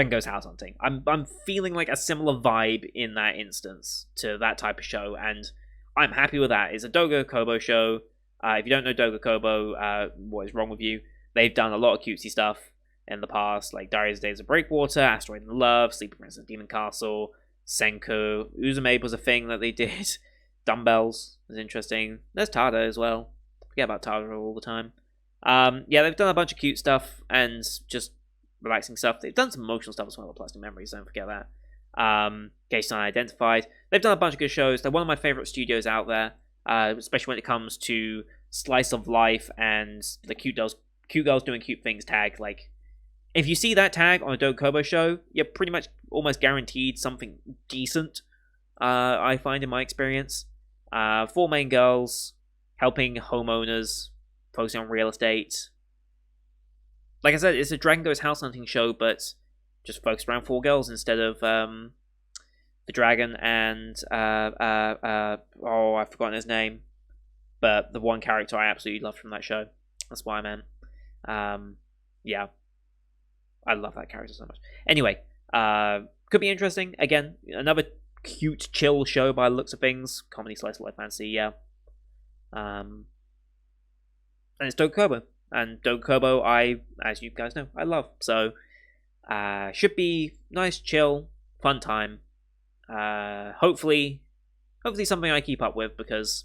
Ghost House Hunting. I'm feeling like a similar vibe in that instance to that type of show, and I'm happy with that. It's a Doga Kobo show. If you don't know Doga Kobo, what is wrong with you? They've done a lot of cutesy stuff in the past, like Diaries of Days of Breakwater, Asteroid in Love, Sleeping Princess Demon Castle, Senku. Uzume was a thing that they did. Dumbbells is interesting. There's Tada as well. Forget about Tada all the time. Yeah, they've done a bunch of cute stuff and just relaxing stuff. They've done some emotional stuff as well with Plastic Memories, don't forget that. Case Unidentified. They've done a bunch of good shows. They're one of my favourite studios out there, especially when it comes to slice of life and the cute girls doing cute things tag. Like, if you see that tag on a Doga Kobo show, you're pretty much almost guaranteed something decent, I find in my experience. 4 main girls helping homeowners, focusing on real estate. Like I said, it's a Dragon Ghost House Hunting show, but just focused around 4 girls instead of the dragon and I've forgotten his name, but the one character I absolutely loved from that show. That's what I meant. Yeah, I love that character so much. Anyway, could be interesting. Again, another cute, chill show by the looks of things. Comedy, slice of life, fantasy, yeah. And it's Doga Kobo. And Doga Kobo, as you guys know, I love. So, should be nice, chill, fun time. Hopefully something I keep up with, because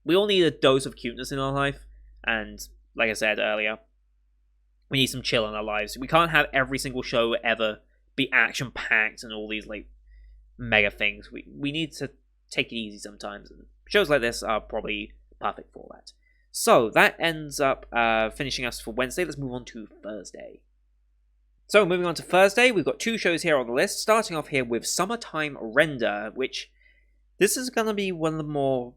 we all need a dose of cuteness in our life. And, like I said earlier, we need some chill in our lives. We can't have every single show ever be action-packed and all these, like, mega things. We need to take it easy sometimes, and shows like this are probably perfect for that. So that ends up finishing us for Wednesday. Let's move on to Thursday. So moving on to Thursday, we've got 2 shows here on the list, starting off here with Summertime Render, which this is going to be one of the more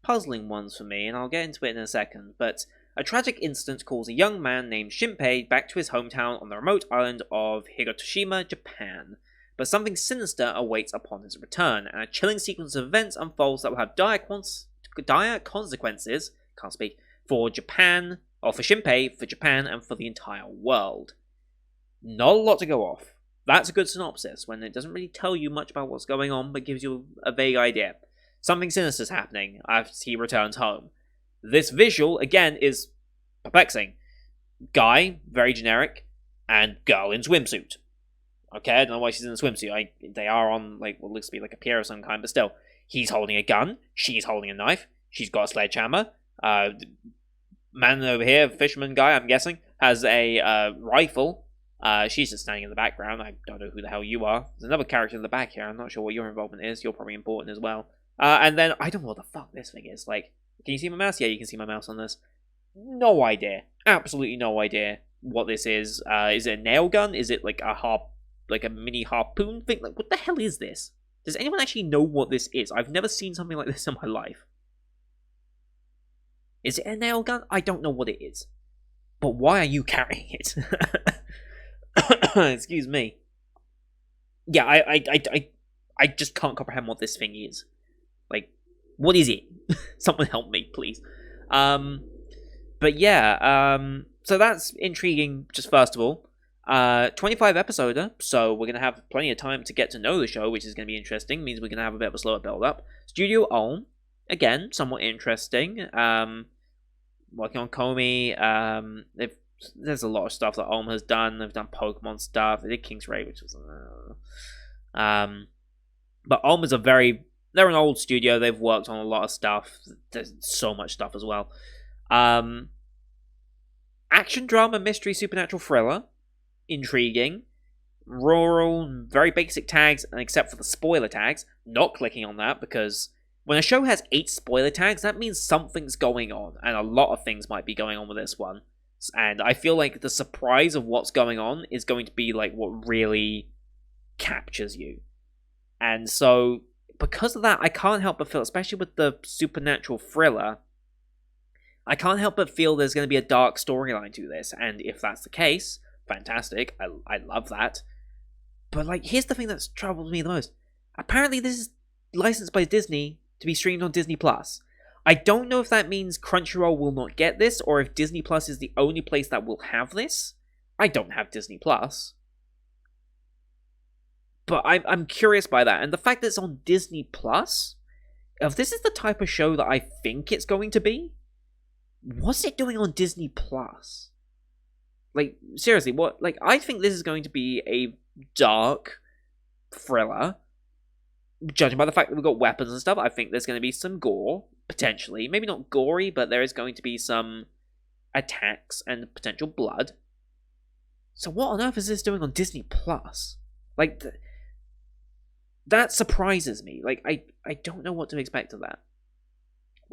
puzzling ones for me, and I'll get into it in a second, but a tragic incident calls a young man named Shinpei back to his hometown on the remote island of Hirotoshima, Japan. But something sinister awaits upon his return, and a chilling sequence of events unfolds that will have dire consequences, for Japan, or for Shinpei, for Japan, and for the entire world. Not a lot to go off. That's a good synopsis, when it doesn't really tell you much about what's going on, but gives you a vague idea. Something sinister is happening as he returns home. This visual, again, is perplexing. Guy, very generic, and girl in swimsuit. Okay, I don't know why she's in a swimsuit. They are on, like, what looks to be like a pier of some kind, but still. He's holding a gun, she's holding a knife, she's got a sledgehammer. Man over here, fisherman guy, I'm guessing, has a rifle. She's just standing in the background. I don't know who the hell you are. There's another character in the back here. I'm not sure what your involvement is. You're probably important as well. And then, I don't know what the fuck this thing is. Like, can you see my mouse? Yeah, you can see my mouse on this. No idea. Absolutely no idea what this is. Is it a nail gun? Is it like a mini harpoon thing? Like, what the hell is this? Does anyone actually know what this is? I've never seen something like this in my life. Is it a nail gun? I don't know what it is. But why are you carrying it? Excuse me. Yeah, I just can't comprehend what this thing is. Like, what is it? Someone help me, please. But yeah, so that's intriguing, just first of all. 25 episoder, so we're going to have plenty of time to get to know the show, which is going to be interesting. Means we're going to have a bit of a slower build-up. Studio Ulm, again, somewhat interesting. Working on Komi, there's a lot of stuff that Ulm has done. They've done Pokemon stuff. They did King's Raid, which was... but Ulm is they're an old studio. They've worked on a lot of stuff. There's so much stuff as well. Action, drama, mystery, supernatural thriller. Intriguing. Rural, very basic tags, and except for the spoiler tags, not clicking on that, because when a show has 8 spoiler tags, that means something's going on, and a lot of things might be going on with this one. And I feel like the surprise of what's going on is going to be like what really captures you. And so, because of that, I can't help but feel, especially with the supernatural thriller, I can't help but feel there's going to be a dark storyline to this. And if that's the case, fantastic. I love that. But like, here's the thing that's troubled me the most. Apparently this is licensed by Disney to be streamed on Disney+. I don't know if that means Crunchyroll will not get this, or if Disney Plus is the only place that will have this. I don't have Disney Plus. But I'm curious by that. And the fact that it's on Disney Plus, if this is the type of show that I think it's going to be, what's it doing on Disney Plus? Like, seriously, what? Like, I think this is going to be a dark thriller. Judging by the fact that we've got weapons and stuff, I think there's going to be some gore, potentially. Maybe not gory, but there is going to be some attacks and potential blood. So what on earth is this doing on Disney Plus? Like, that surprises me. Like, I don't know what to expect of that.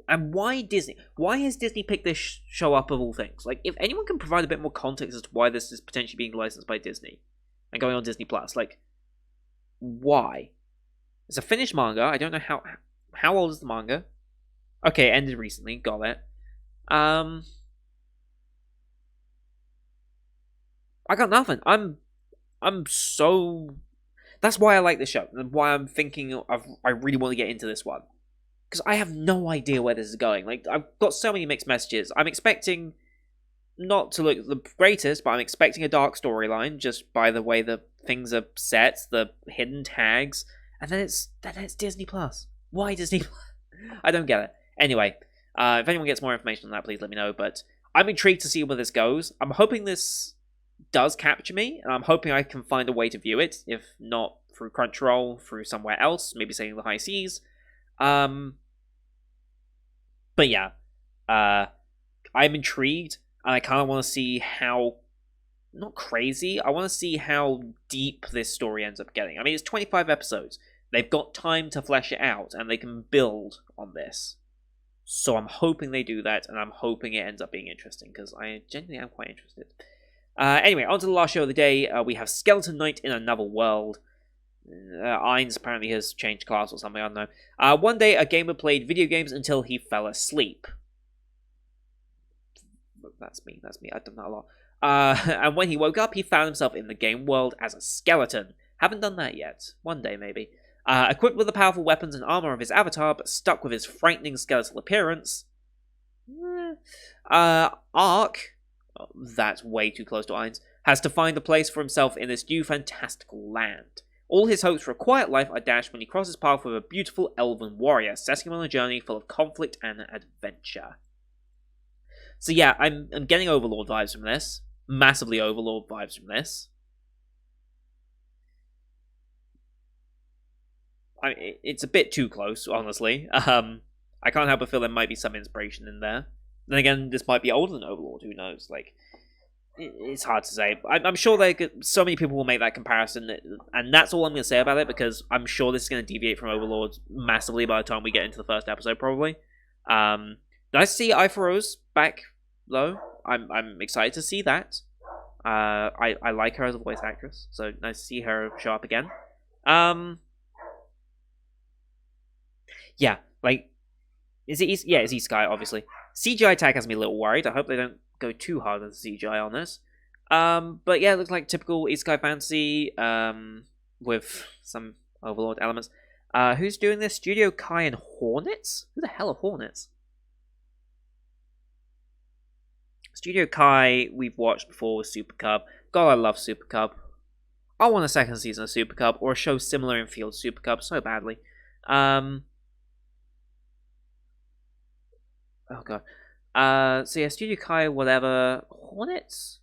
And why Disney? Why has Disney picked this show up of all things? Like, if anyone can provide a bit more context as to why this is potentially being licensed by Disney and going on Disney Plus, like, why? It's a finished manga. I don't know how old is the manga. Okay, it ended recently. Got it. I got nothing. I'm so... That's why I like this show, and why I'm thinking of... I really want to get into this one. Because I have no idea where this is going. Like, I've got so many mixed messages. I'm expecting... Not to look the greatest, but I'm expecting a dark storyline, just by the way the things are set, the hidden tags... And then it's Disney Plus. Why Disney Plus? I don't get it. Anyway, if anyone gets more information on that, please let me know. But I'm intrigued to see where this goes. I'm hoping this does capture me, and I'm hoping I can find a way to view it. If not through Crunchyroll, through somewhere else, maybe Sailing the High Seas. But yeah, I'm intrigued, and I kind of want to see how... Not crazy. I want to see how deep this story ends up getting. I mean, it's 25 episodes. They've got time to flesh it out, and they can build on this. So I'm hoping they do that, and I'm hoping it ends up being interesting, because I genuinely am quite interested. Anyway, on to the last show of the day. We have Skeleton Knight in Another World. Ainz apparently has changed class or something, I don't know. One day, a gamer played video games until he fell asleep. That's me, I've done that a lot. And when he woke up, he found himself in the game world as a skeleton. Haven't done that yet. One day, maybe. Equipped with the powerful weapons and armor of his avatar, but stuck with his frightening skeletal appearance. Ark, that's way too close to Ainz, has to find a place for himself in this new fantastical land. All his hopes for a quiet life are dashed when he crosses paths with a beautiful elven warrior, setting him on a journey full of conflict and adventure. So yeah, I'm getting Overlord vibes from this. Massively Overlord vibes from this. It's a bit too close, honestly. I can't help but feel there might be some inspiration in there. Then again, this might be older than Overlord, who knows? Like, it's hard to say. I'm sure so many people will make that comparison, and that's all I'm going to say about it, because I'm sure this is going to deviate from Overlord massively by the time we get into the first episode, probably. Nice to see Ifaros back, though. I'm excited to see that. I like her as a voice actress, so nice to see her show up again. Yeah, like, it's Isekai, obviously. CGI tag has me a little worried. I hope they don't go too hard on the CGI on this. But yeah, it looks like typical Isekai fantasy, with some Overlord elements. Who's doing this? Studio Kai and Hornets? Who the hell are Hornets? Studio Kai, we've watched before with Super Cub. God, I love Super Cub. I want a second season of Super Cub, or a show similar in feel to Super Cub so badly. Oh god. So yeah, Studio Kai, whatever. Hornets?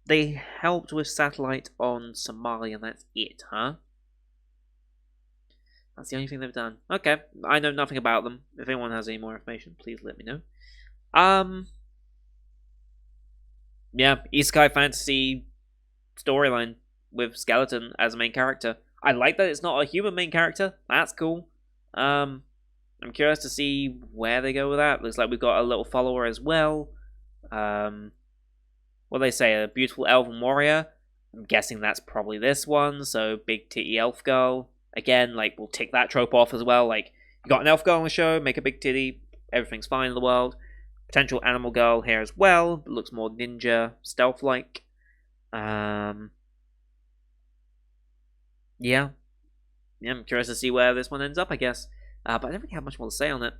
They helped with Satellite on Somalia, and that's it, huh? That's the only thing they've done. Okay, I know nothing about them. If anyone has any more information, please let me know. Yeah, Isekai fantasy storyline with Skeleton as a main character. I like that it's not a human main character. That's cool. I'm curious to see where they go with that. Looks like we've got a little follower as well. What do they say? A beautiful elven warrior. I'm guessing that's probably this one. So big titty elf girl. Again, like, we'll tick that trope off as well. Like, you got an elf girl on the show, make a big titty, everything's fine in the world. Potential animal girl here as well, but looks more ninja, stealth-like. Yeah, I'm curious to see where this one ends up, I guess. But I don't really have much more to say on it.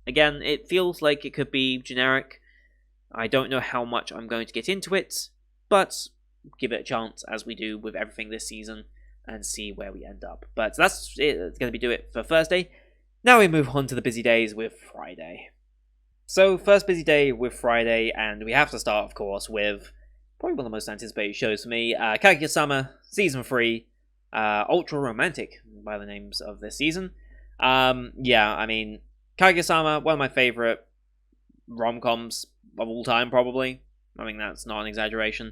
Again, it feels like it could be generic. I don't know how much I'm going to get into it, but give it a chance, as we do with everything this season, and see where we end up. But that's it. It's going to do it for Thursday. Now we move on to the busy days with Friday. So, first busy day with Friday, and we have to start, of course, with probably one of the most anticipated shows for me, Kaguya-sama Season 3, Ultra Romantic, by the names of this season. Yeah, I mean, Kaguya-sama, one of my favourite rom-coms of all time, probably. I mean, that's not an exaggeration.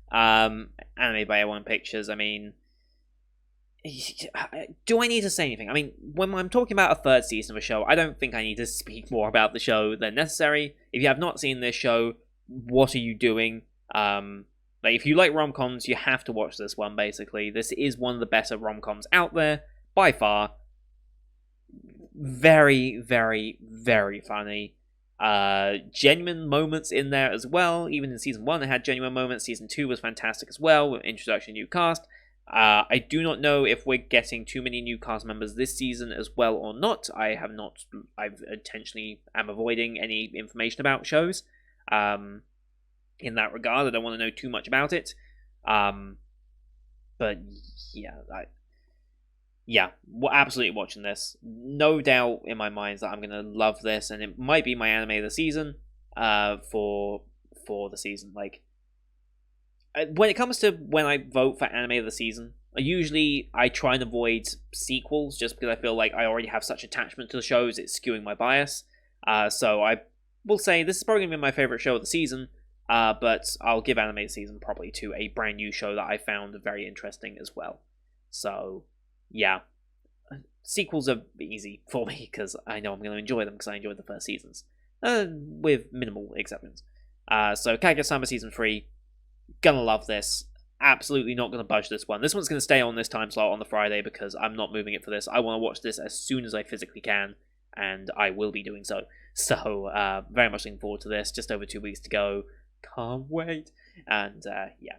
Anime by A1 Pictures, I mean, do I need to say anything? I mean, when I'm talking about a third season of a show, I don't think I need to speak more about the show than necessary. If you have not seen this show, what are you doing? Like, if you like rom-coms, you have to watch this one, basically. This is one of the better rom-coms out there, by far. Very, very, very funny. Genuine moments in there as well. Even in Season 1, it had genuine moments. Season 2 was fantastic as well, with introduction to new cast. I do not know if we're getting too many new cast members this season as well or not. I intentionally am avoiding any information about shows. In that regard, I don't want to know too much about it. But yeah, we're absolutely watching this. No doubt in my mind that I'm gonna love this, and it might be my anime of the season. For the season, like, when it comes to when I vote for anime of the season, I try and avoid sequels just because I feel like I already have such attachment to the shows, it's skewing my bias. So I will say this is probably going to be my favorite show of the season, but I'll give anime of the season probably to a brand new show that I found very interesting as well. So, yeah. Sequels are easy for me because I know I'm going to enjoy them because I enjoyed the first seasons. With minimal exceptions. So, Kaguya-sama Season 3, gonna love this. Absolutely not gonna budge this one. This one's gonna stay on this time slot on the Friday because I'm not moving it for this. I want to watch this as soon as I physically can, and I will be doing so. So, very much looking forward to this. Just over 2 weeks to go. Can't wait. And, yeah,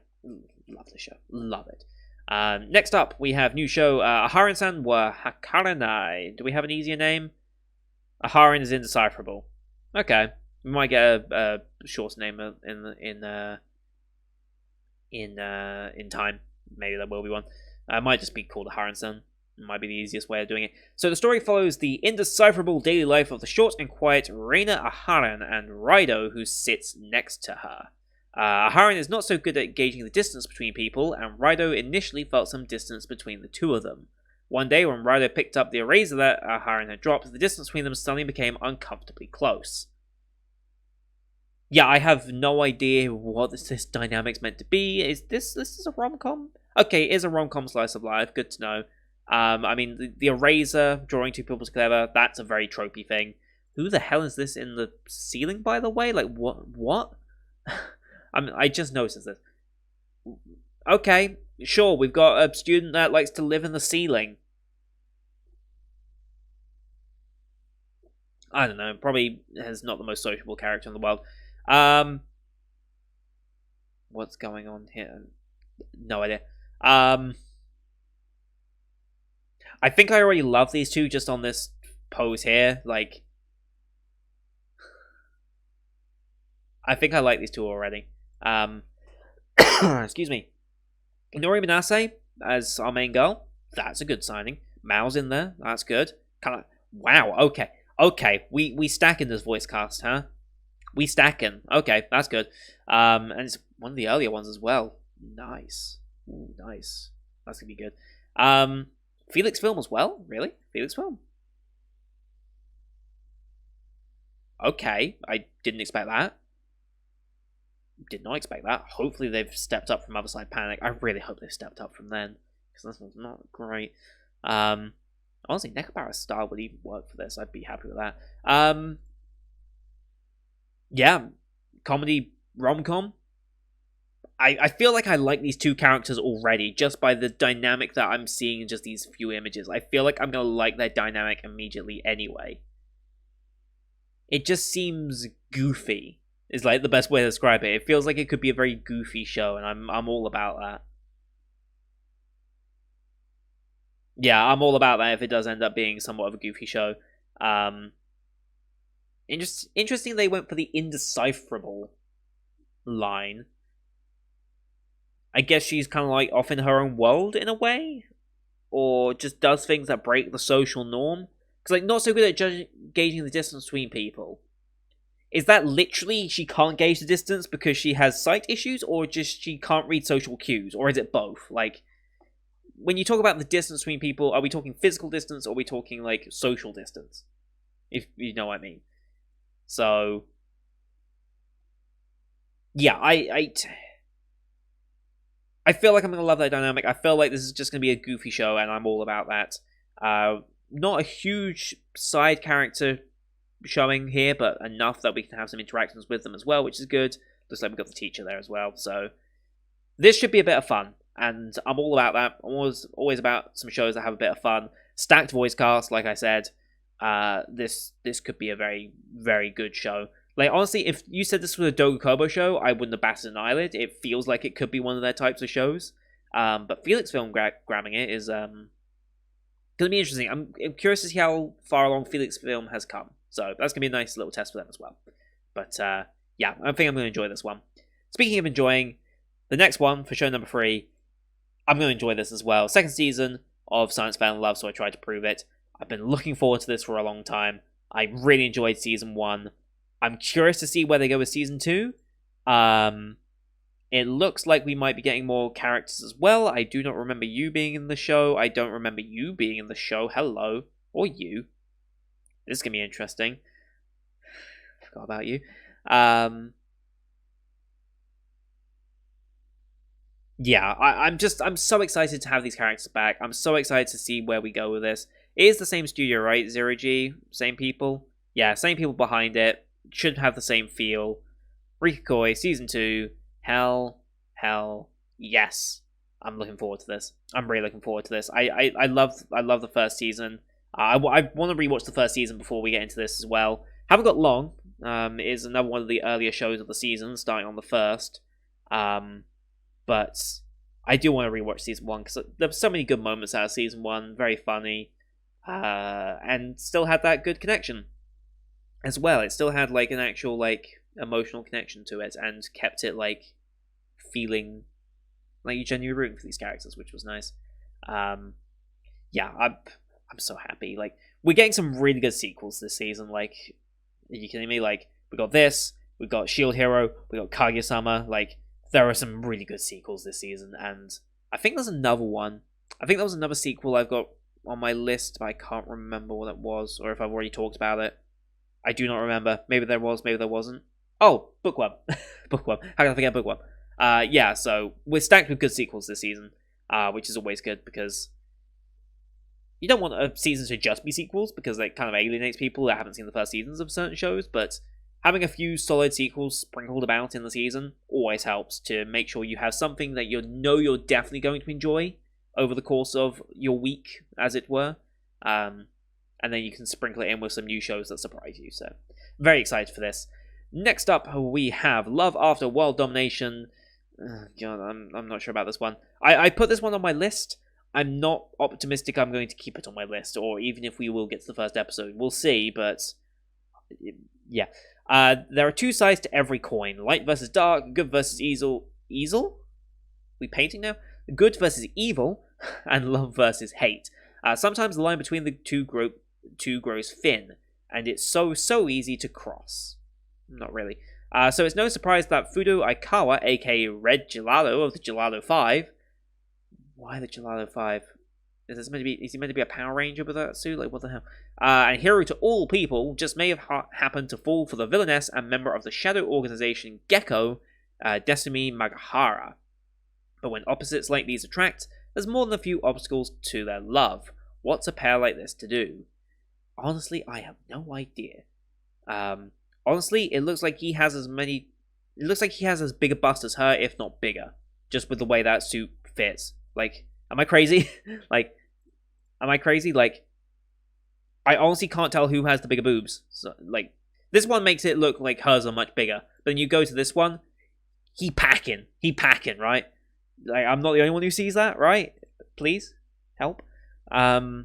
love the show. Love it. Next up, we have new show, Aharen-san wa Hakarenai. Do we have an easier name? Aharen is indecipherable. Okay. We might get a shorter name in time. Maybe there will be one. It might just be called Aharen-san. It might be the easiest way of doing it. So the story follows the indecipherable daily life of the short and quiet Reina Aharen and Raido, who sits next to her. Aharen is not so good at gauging the distance between people, and Raido initially felt some distance between the two of them. One day, when Raido picked up the eraser that Aharen had dropped, the distance between them suddenly became uncomfortably close. Yeah, I have no idea what this dynamic's meant to be. Is this a rom-com? Okay, it is a rom-com slice of life. Good to know. I mean, the eraser drawing two people together, that's a very tropey thing. Who the hell is this in the ceiling, by the way? Like, what? I mean, I just noticed this. Okay, sure, we've got a student that likes to live in the ceiling. I don't know, probably has not the most sociable character in the world. What's going on here? No idea. I think I already love these two just on this pose here. Like, I think I like these two already. Excuse me. Inori Minase as our main girl. That's a good signing. Mao's in there. That's good. Wow. Okay. We stacking this voice cast, huh? We stacking. Okay, that's good. And it's one of the earlier ones as well. Nice. Ooh, nice. That's gonna be good. Felix Film as well? Really? Felix Film? Okay, I didn't expect that. Did not expect that. Hopefully they've stepped up from Other Side Panic. I really hope they've stepped up from then, because this one's not great. Honestly, Nekabara's style would even work for this. I'd be happy with that. Yeah, comedy rom-com. I feel like I like these two characters already, just by the dynamic that I'm seeing in just these few images. I feel like I'm going to like their dynamic immediately anyway. It just seems goofy, is like the best way to describe it. It feels like it could be a very goofy show, and I'm all about that. Yeah, I'm all about that if it does end up being somewhat of a goofy show. Interesting they went for the indecipherable line. I guess she's kind of like off in her own world in a way, or just does things that break the social norm. Because like not so good at gauging the distance between people. Is that literally she can't gauge the distance because she has sight issues, or just she can't read social cues, or is it both? Like, when you talk about the distance between people, are we talking physical distance, or are we talking like social distance? If you know what I mean. So, yeah, I feel like I'm going to love that dynamic. I feel like this is just going to be a goofy show, and I'm all about that. Not a huge side character showing here, but enough that we can have some interactions with them as well, which is good. Looks like we've got the teacher there as well. So this should be a bit of fun, and I'm all about that. I'm always about some shows that have a bit of fun. Stacked voice cast, like I said. This could be a very, very good show. Like, honestly, if you said this was a Dogu Kobo show, I wouldn't have batted an eyelid. It feels like it could be one of their types of shows. But Felix Film grabbing it is going to be interesting. I'm curious to see how far along Felix Film has come. So that's going to be a nice little test for them as well. But yeah, I think I'm going to enjoy this one. Speaking of enjoying, the next one for show number 3, I'm going to enjoy this as well. Second season of Science Fell in Love, so I tried to prove it. I've been looking forward to this for a long time. I really enjoyed season 1. I'm curious to see where they go with season 2. It looks like we might be getting more characters as well. I do not remember you being in the show. I don't remember you being in the show. Hello. Or you. This is going to be interesting. Forgot about you. yeah, I'm so excited to have these characters back. I'm so excited to see where we go with this. It is the same studio, right? Zero G, same people. Yeah, same people behind it. Should have the same feel. Rikekoi season 2. Hell, yes. I'm looking forward to this. I'm really looking forward to this. I love the first season. I want to rewatch the first season before we get into this as well. Haven't got long. It is another one of the earlier shows of the season, starting on the first. But I do want to rewatch season 1 because there were so many good moments out of season 1. Very funny, and still had that good connection as well. It still had like an actual like emotional connection to it, and kept it like feeling like you genuinely rooting for these characters, which was nice. Yeah, I'm so happy. Like, we're getting some really good sequels this season. Like, are you kidding me? Like, we got this, we got Shield Hero, we got Kaguya-sama. Like, there are some really good sequels this season, and I think there's another one. I think there was another sequel I've got on my list, but I can't remember what it was, or if I've already talked about it. I do not remember. Maybe there was, maybe there wasn't. Oh, Bookworm. Bookworm. How can I forget Bookworm? Yeah, so we're stacked with good sequels this season, which is always good, because you don't want a season to just be sequels, because it kind of alienates people that haven't seen the first seasons of certain shows, but having a few solid sequels sprinkled about in the season always helps to make sure you have something that you know you're definitely going to enjoy over the course of your week, as it were. And then you can sprinkle it in with some new shows that surprise you. So, very excited for this. Next up, we have Love After World Domination. God, I'm not sure about this one. I put this one on my list. I'm not optimistic I'm going to keep it on my list, or even if we will get to the first episode. We'll see, but yeah. There are two sides to every coin. Light versus dark, good versus evil. Easel? We painting now? Good versus evil, and love versus hate. Sometimes the line between the two grows thin, and it's so easy to cross. Not really. So it's no surprise that Fudo Aikawa, aka Red Gelato of the Gelato 5. Why the Gelato 5? Is he meant to be a Power Ranger with that suit? Like, what the hell? And hero to all people, just may have happened to fall for the villainess and member of the shadow organization Gecko, Desumi Magahara. But when opposites like these attract, there's more than a few obstacles to their love. What's a pair like this to do? Honestly, I have no idea. Honestly, it looks like he has as big a bust as her, if not bigger. Just with the way that suit fits. Like, am I crazy? Like, I honestly can't tell who has the bigger boobs. So, like, this one makes it look like hers are much bigger. But then you go to this one, he packing, right? Like, I'm not the only one who sees that, right? Please, help. Yeah.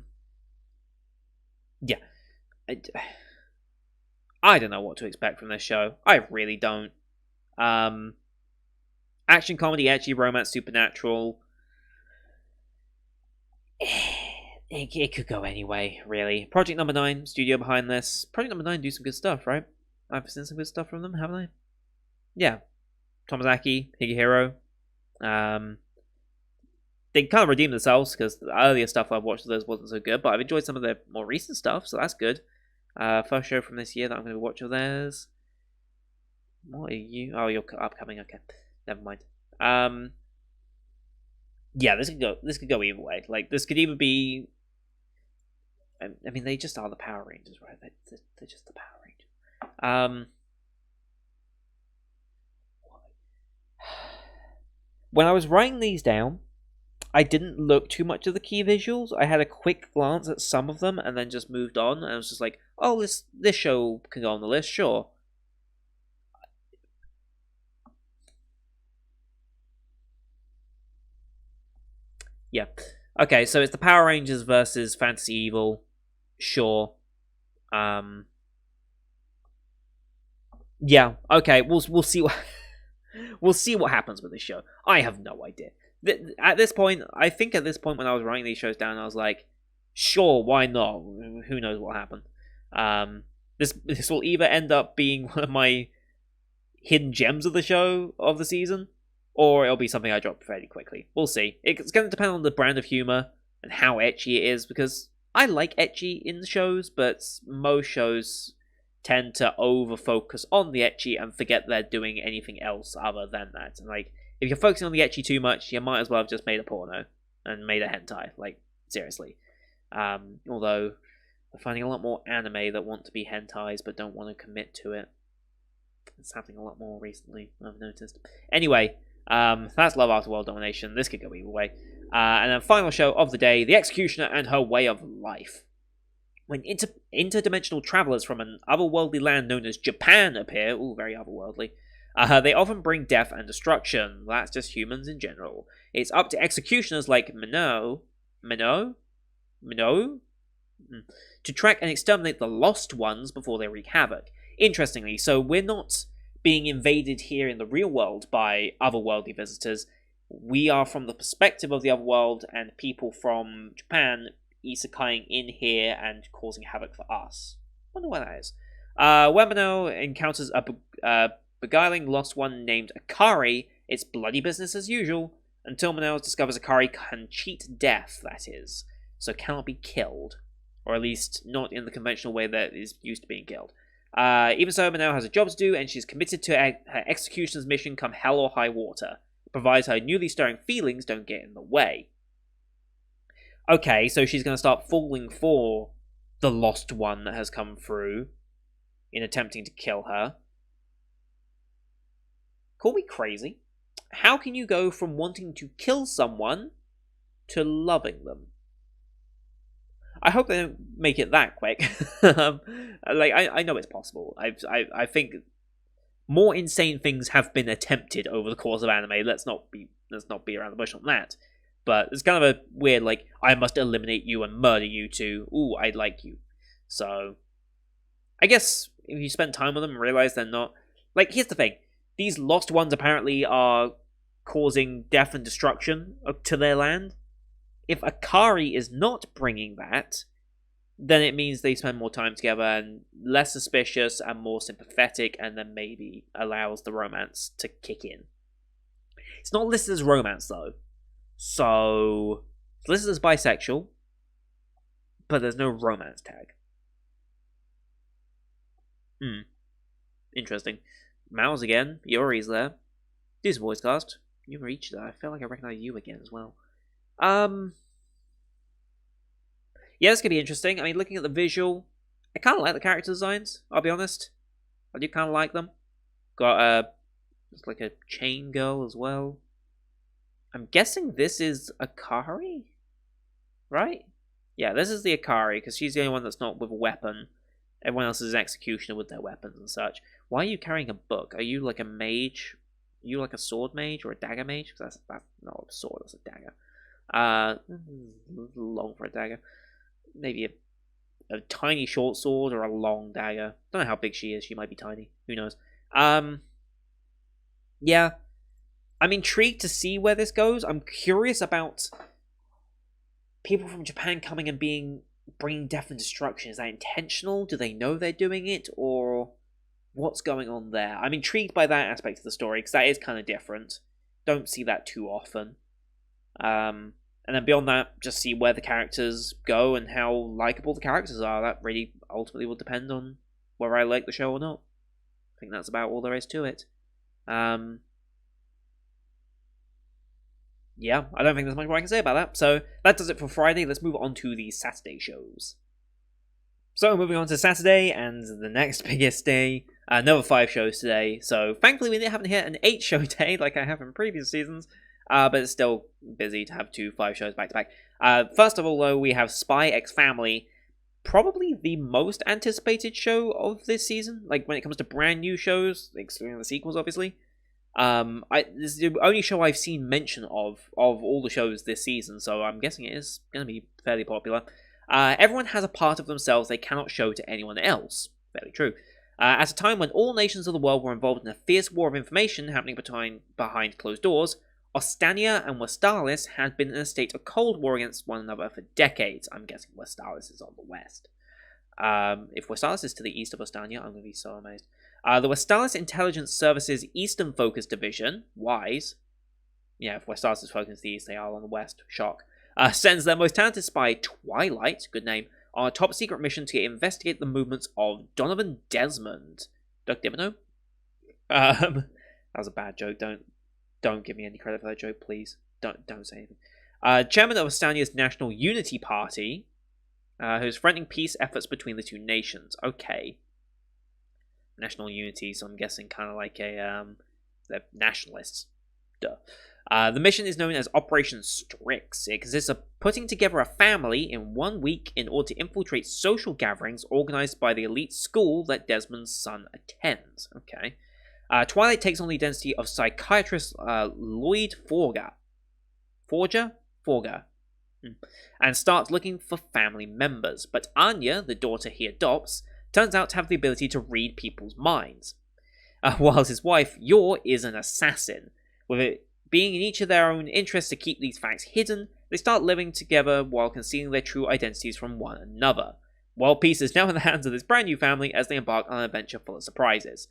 I don't know what to expect from this show. I really don't. Action, comedy, ecchi, romance, supernatural. It could go anyway, really. Project Number 9, studio behind this. Project Number 9 do some good stuff, right? I've seen some good stuff from them, haven't I? Yeah. Tomodachi, Higehiro. They kind of redeemed themselves, because the earlier stuff I've watched of those wasn't so good, but I've enjoyed some of their more recent stuff, so that's good. First show from this year that I'm going to watch of theirs. What are you? Oh, you're upcoming. Okay, never mind. Yeah, this could go either way. Like, this could either be. I mean, they just are the Power Rangers, right? They're just the Power Rangers. When I was writing these down, I didn't look too much at the key visuals. I had a quick glance at some of them and then just moved on. And I was just like, oh, this show can go on the list, sure. Yeah. Okay, so it's the Power Rangers versus Fantasy Evil. Sure. Yeah, okay, we'll see what we'll see what happens with this show. I have no idea. At this point when I was writing these shows down, I was like, sure, why not? Who knows what happened? This will either end up being one of my hidden gems of the season, or it'll be something I drop fairly quickly. We'll see. It's going to depend on the brand of humor and how ecchi it is, because I like ecchi in the shows, but most shows tend to over focus on the ecchi and forget they're doing anything else other than that. And like, if you're focusing on the ecchi too much, you might as well have just made a porno and made a hentai. Like, seriously. Although, I'm finding a lot more anime that want to be hentais but don't want to commit to it. It's happening a lot more recently, I've noticed. Anyway, that's Love After World Domination. This could go either way. And then final show of the day, The Executioner and Her Way of Life. When interdimensional travelers from an otherworldly land known as Japan appear, ooh, very otherworldly, they often bring death and destruction. That's just humans in general. It's up to executioners like Mune to track and exterminate the lost ones before they wreak havoc. Interestingly, so we're not being invaded here in the real world by otherworldly visitors. We are from the perspective of the otherworld, and people from Japan isekaiing in here and causing havoc for us. Wonder why that is. Webano encounters a beguiling lost one named Akari. It's bloody business as usual, until Mune discovers Akari can cheat death, that is, so cannot be killed. Or at least not in the conventional way that is used to being killed. Even so, Mune has a job to do, and she's committed to her executioner's mission come hell or high water, provided her newly stirring feelings don't get in the way. Okay, so she's going to start falling for the lost one that has come through in attempting to kill her. Call me crazy. How can you go from wanting to kill someone to loving them? I hope they don't make it that quick. I know it's possible. I think more insane things have been attempted over the course of anime. Let's not be around the bush on that. But it's kind of a weird, like, I must eliminate you and murder you to, ooh, I like you. So, I guess if you spend time with them and realize they're not... Like, here's the thing. These lost ones apparently are causing death and destruction to their land. If Akari is not bringing that, then it means they spend more time together and less suspicious and more sympathetic, and then maybe allows the romance to kick in. It's not listed as romance, though. So, it's listed as bisexual, but there's no romance tag. Interesting. Mouse again. Yuri's there. Do some voice cast. You reached there. I feel like I recognize you again as well. Yeah, this could be interesting. I mean, looking at the visual, I kind of like the character designs, I'll be honest. I do kind of like them. Got just like a chain girl as well. I'm guessing this is Akari? Right? Yeah, this is the Akari, because she's the only one that's not with a weapon. Everyone else is an executioner with their weapons and such. Why are you carrying a book? Are you like a mage? Are you like a sword mage or a dagger mage? Because that's not a sword, that's a dagger. A little long for a dagger. Maybe a tiny short sword or a long dagger. Don't know how big she is. She might be tiny. Who knows? Yeah. I'm intrigued to see where this goes. I'm curious about people from Japan coming and bringing death and destruction. Is that intentional? Do they know they're doing it? Or what's going on there? I'm intrigued by that aspect of the story, because that is kind of different. Don't see that too often. And then beyond that, just see where the characters go and how likable the characters are. That really ultimately will depend on whether I like the show or not. I think that's about all there is to it. Yeah, I don't think there's much more I can say about that. So that does it for Friday. Let's move on to the Saturday shows. So moving on to Saturday and the next biggest day. Another 5 shows today. So thankfully we haven't hit an 8 show day like I have in previous seasons. But it's still busy to have 2 5 shows back to back. First of all, though, we have Spy X Family. Probably the most anticipated show of this season. Like when it comes to brand new shows, excluding the sequels, obviously. This is the only show I've seen mention of all the shows this season, so I'm guessing it is going to be fairly popular. Everyone has a part of themselves they cannot show to anyone else. Fairly true. At a time when all nations of the world were involved in a fierce war of information happening behind closed doors, Ostania and Westalis had been in a state of cold war against one another for decades. I'm guessing Westalis is on the west. If Westalis is to the east of Ostania, I'm going to be so amazed. The Westalis Intelligence Service's Eastern Focus Division, WISE, yeah, if Westalis is focused to the east, they are on the west, shock, sends their most talented spy, Twilight, good name, on a top-secret mission to investigate the movements of Donovan Desmond. Doug Dimino? That was a bad joke, don't Don't give me any credit for that joke, please. Don't say anything. Chairman of Estonia's National Unity Party, who's threatening peace efforts between the two nations. Okay. National unity, so I'm guessing kind of like they're nationalists. Duh. The mission is known as Operation Strix. It consists of putting together a family in 1 week in order to infiltrate social gatherings organized by the elite school that Desmond's son attends. Okay. Twilight takes on the identity of psychiatrist Lloyd Forger. Forger. And starts looking for family members. But Anya, the daughter he adopts, turns out to have the ability to read people's minds. Whilst his wife, Yor, is an assassin. With it being in each of their own interests to keep these facts hidden, they start living together while concealing their true identities from one another. World peace is now in the hands of this brand new family as they embark on an adventure full of surprises.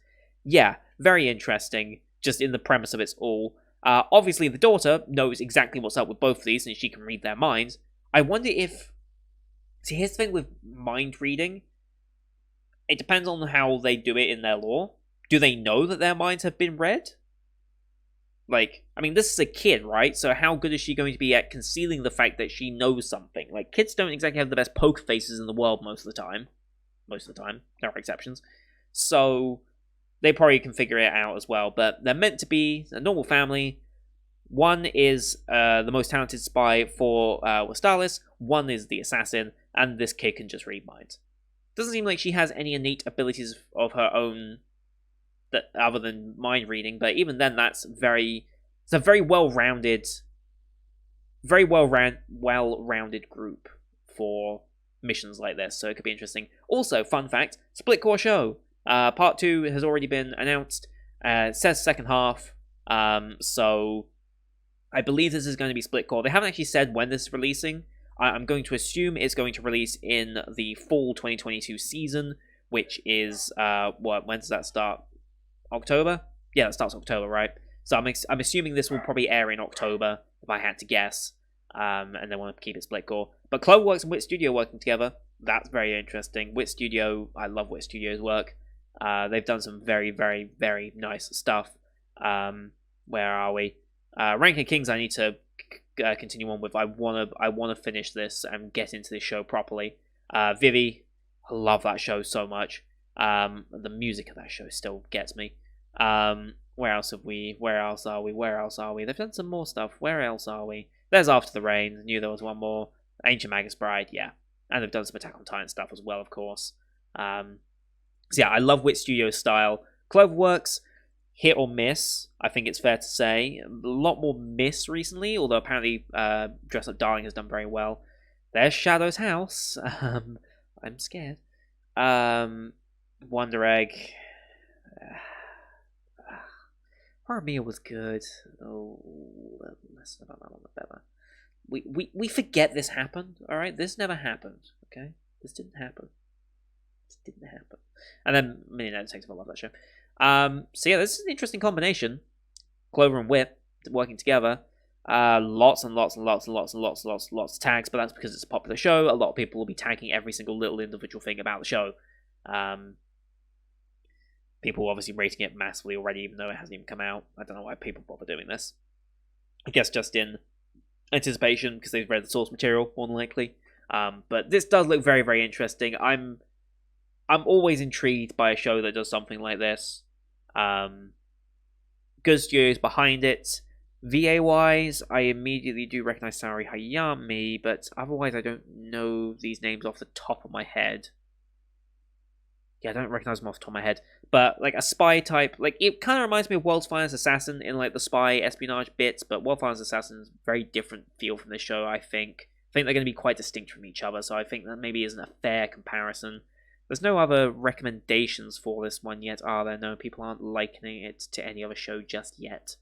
Yeah, very interesting, just in the premise of it all. Obviously, the daughter knows exactly what's up with both of these, and she can read their minds. I wonder if... See, here's the thing with mind reading. It depends on how they do it in their lore. Do they know that their minds have been read? Like, I mean, this is a kid, right? So how good is she going to be at concealing the fact that she knows something? Like, kids don't exactly have the best poker faces in the world most of the time. Most of the time. There are exceptions. So... they probably can figure it out as well, but they're meant to be a normal family. One is the most talented spy for Westalis, one is the assassin, and this kid can just read minds. Doesn't seem like she has any innate abilities of her own that other than mind reading, but even then, it's a very well-rounded group for missions like this, so it could be interesting. Also, fun fact, split core show. Part 2 has already been announced. It says second half. So I believe this is going to be split core. They haven't actually said when this is releasing. I'm going to assume it's going to release in the fall 2022 season, which is when does that start? October? Yeah, that starts October, right? So I'm assuming this will probably air in October, if I had to guess. And they want to keep it split core. But Cloverworks and Wit Studio working together. That's very interesting. Wit Studio, I love Wit Studio's work. They've done some very, very, very nice stuff. Where are we? Rank of Kings I need to continue on with. I wanna finish this and get into this show properly. Vivi, I love that show so much. The music of that show still gets me. Where else are we? They've done some more stuff. Where else are we? There's After the Rain. I knew there was one more. Ancient Magus Bride, yeah. And they've done some Attack on Titan stuff as well, of course. So yeah, I love Wit Studio's style. Cloverworks, hit or miss, I think it's fair to say. A lot more miss recently, although apparently Dress Up Darling has done very well. There's Shadow's House. I'm scared. Wonder Egg. Horimiya was good. Oh, less about that one, the better. We forget this happened, alright? This never happened, okay? This didn't happen. And then Millionaire Detective, I love that show. So yeah, this is an interesting combination. Clover and Whip working together. Lots and lots of tags, but that's because it's a popular show. A lot of people will be tagging every single little individual thing about the show. People are obviously rating it massively already, even though it hasn't even come out. I don't know why people bother doing this. I guess just in anticipation, because they've read the source material, more than likely. But this does look very, very interesting. I'm always intrigued by a show that does something like this. Good studios behind it. VA-wise, I immediately do recognize Saori Hayami, but otherwise I don't know these names off the top of my head. Yeah, I don't recognize them off the top of my head. But, like, a spy type, like, it kind of reminds me of World's Finest Assassin in, like, the spy espionage bits, but World's Finest Assassin is a very different feel from this show, I think. I think they're going to be quite distinct from each other, so I think that maybe isn't a fair comparison. There's no other recommendations for this one yet, are there? No, people aren't likening it to any other show just yet.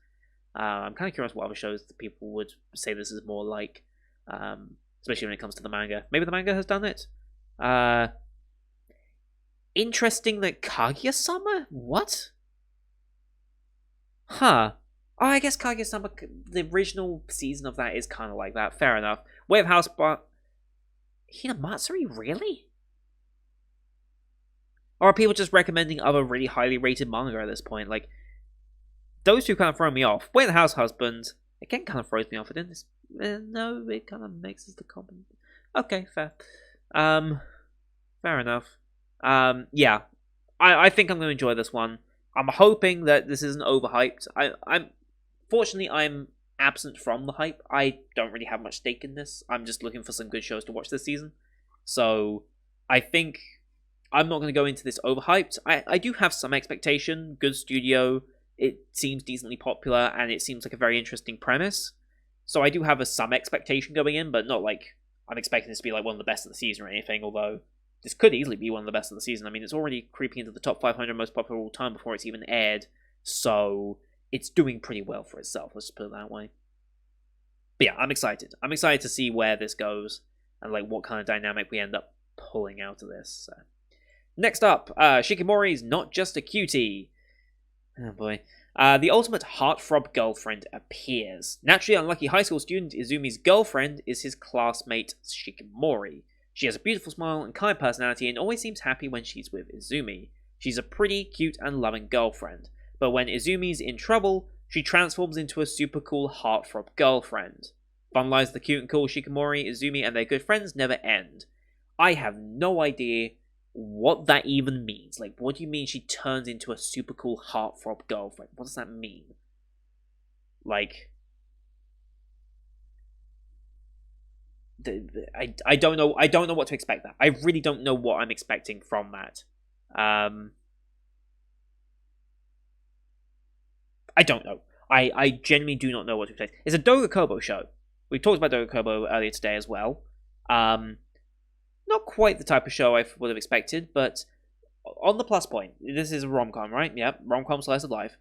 I'm kind of curious what other shows that people would say this is more like, especially when it comes to the manga. Maybe the manga has done it? Interesting that Kaguya-sama? What? Huh. Oh, I guess Kaguya-sama, the original season of that is kind of like that. Fair enough. Way of House, but... Hinamatsuri, really? Or are people just recommending other really highly rated manga at this point? Like, those two kind of throw me off. Way the House Husband, again, kind of throws me off. It didn't. No, it kind of mixes the common. Okay, fair. Fair enough. Yeah, I think I'm going to enjoy this one. I'm hoping that this isn't overhyped. Fortunately, I'm absent from the hype. I don't really have much stake in this. I'm just looking for some good shows to watch this season. So I think I'm not going to go into this overhyped. I do have some expectation. Good studio. It seems decently popular, and it seems like a very interesting premise. So I do have some expectation going in, but not like I'm expecting this to be like one of the best of the season or anything, although this could easily be one of the best of the season. I mean, it's already creeping into the top 500 most popular of all time before it's even aired, so it's doing pretty well for itself, let's put it that way. But yeah, I'm excited. I'm excited to see where this goes, and like what kind of dynamic we end up pulling out of this. So. Next up, Shikimori's Not Just a Cutie. Oh boy. The ultimate heartthrob girlfriend appears. Naturally unlucky high school student Izumi's girlfriend is his classmate Shikimori. She has a beautiful smile and kind personality and always seems happy when she's with Izumi. She's a pretty, cute, and loving girlfriend. But when Izumi's in trouble, she transforms into a super cool heartthrob girlfriend. Fun lies the cute and cool Shikimori, Izumi, and their good friends never end. I have no idea what that even means. Like, what do you mean she turns into a super cool heartthrob girlfriend? What does that mean? Like, I don't know. I don't know what to expect. That I really don't know what I'm expecting from that. I don't know. I genuinely do not know what to expect. It's a Dogakobo show. We talked about Dogakobo earlier today as well. Not quite the type of show I would have expected, but on the plus point, this is a rom-com, right? Yep, rom-com slice of life.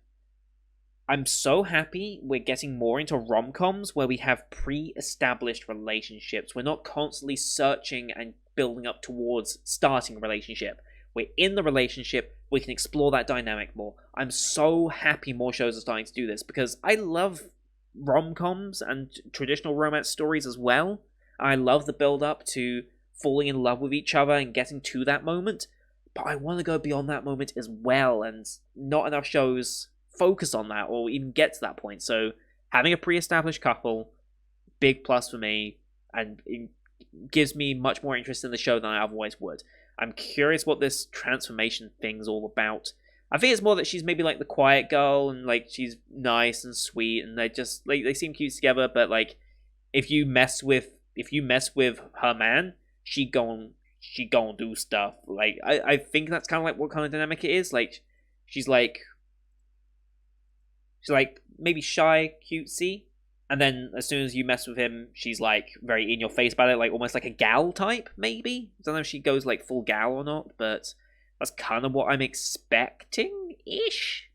I'm so happy we're getting more into rom-coms where we have pre-established relationships. We're not constantly searching and building up towards starting a relationship. We're in the relationship, we can explore that dynamic more. I'm so happy more shows are starting to do this, because I love rom-coms and traditional romance stories as well. I love the build-up to falling in love with each other and getting to that moment, but I want to go beyond that moment as well, and not enough shows focus on that or even get to that point. So having a pre-established couple, big plus for me, and it gives me much more interest in the show than I otherwise would. I'm curious what this transformation thing's all about. I think it's more that she's maybe like the quiet girl, and like she's nice and sweet, and they just like they seem cute together, but like if you mess with her man, she gon' do stuff. Like I think that's kind of like what kind of dynamic it is. Like she's like maybe shy, cutesy, and then as soon as you mess with him, she's like very in your face about it, like almost like a gal type. Maybe I don't know if she goes like full gal or not, but that's kind of what I'm expecting. Ish,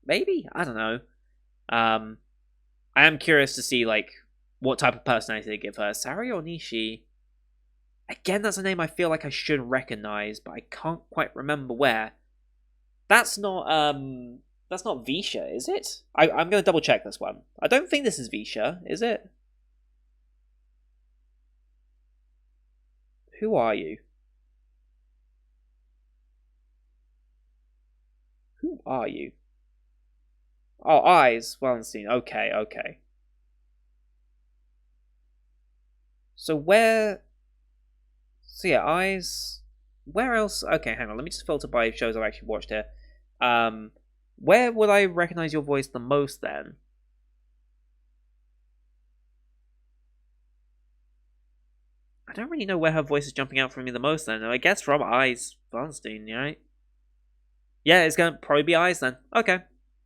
maybe, I don't know. I am curious to see like what type of personality they give her. Sari or Nishi? Again, that's a name I feel like I should recognize, but I can't quite remember where. That's not Visha, is it? I'm going to double check this one. I don't think this is Visha, is it? Who are you? Who are you? Oh, Eyes. Wallenstein. Okay. So yeah, Eyes. Where else? Okay, hang on. Let me just filter by shows I've actually watched here. Where would I recognize your voice the most then? I don't really know where her voice is jumping out for me the most then. I guess from Eyes Wallenstein, right? Yeah, it's gonna probably be Eyes then. Okay.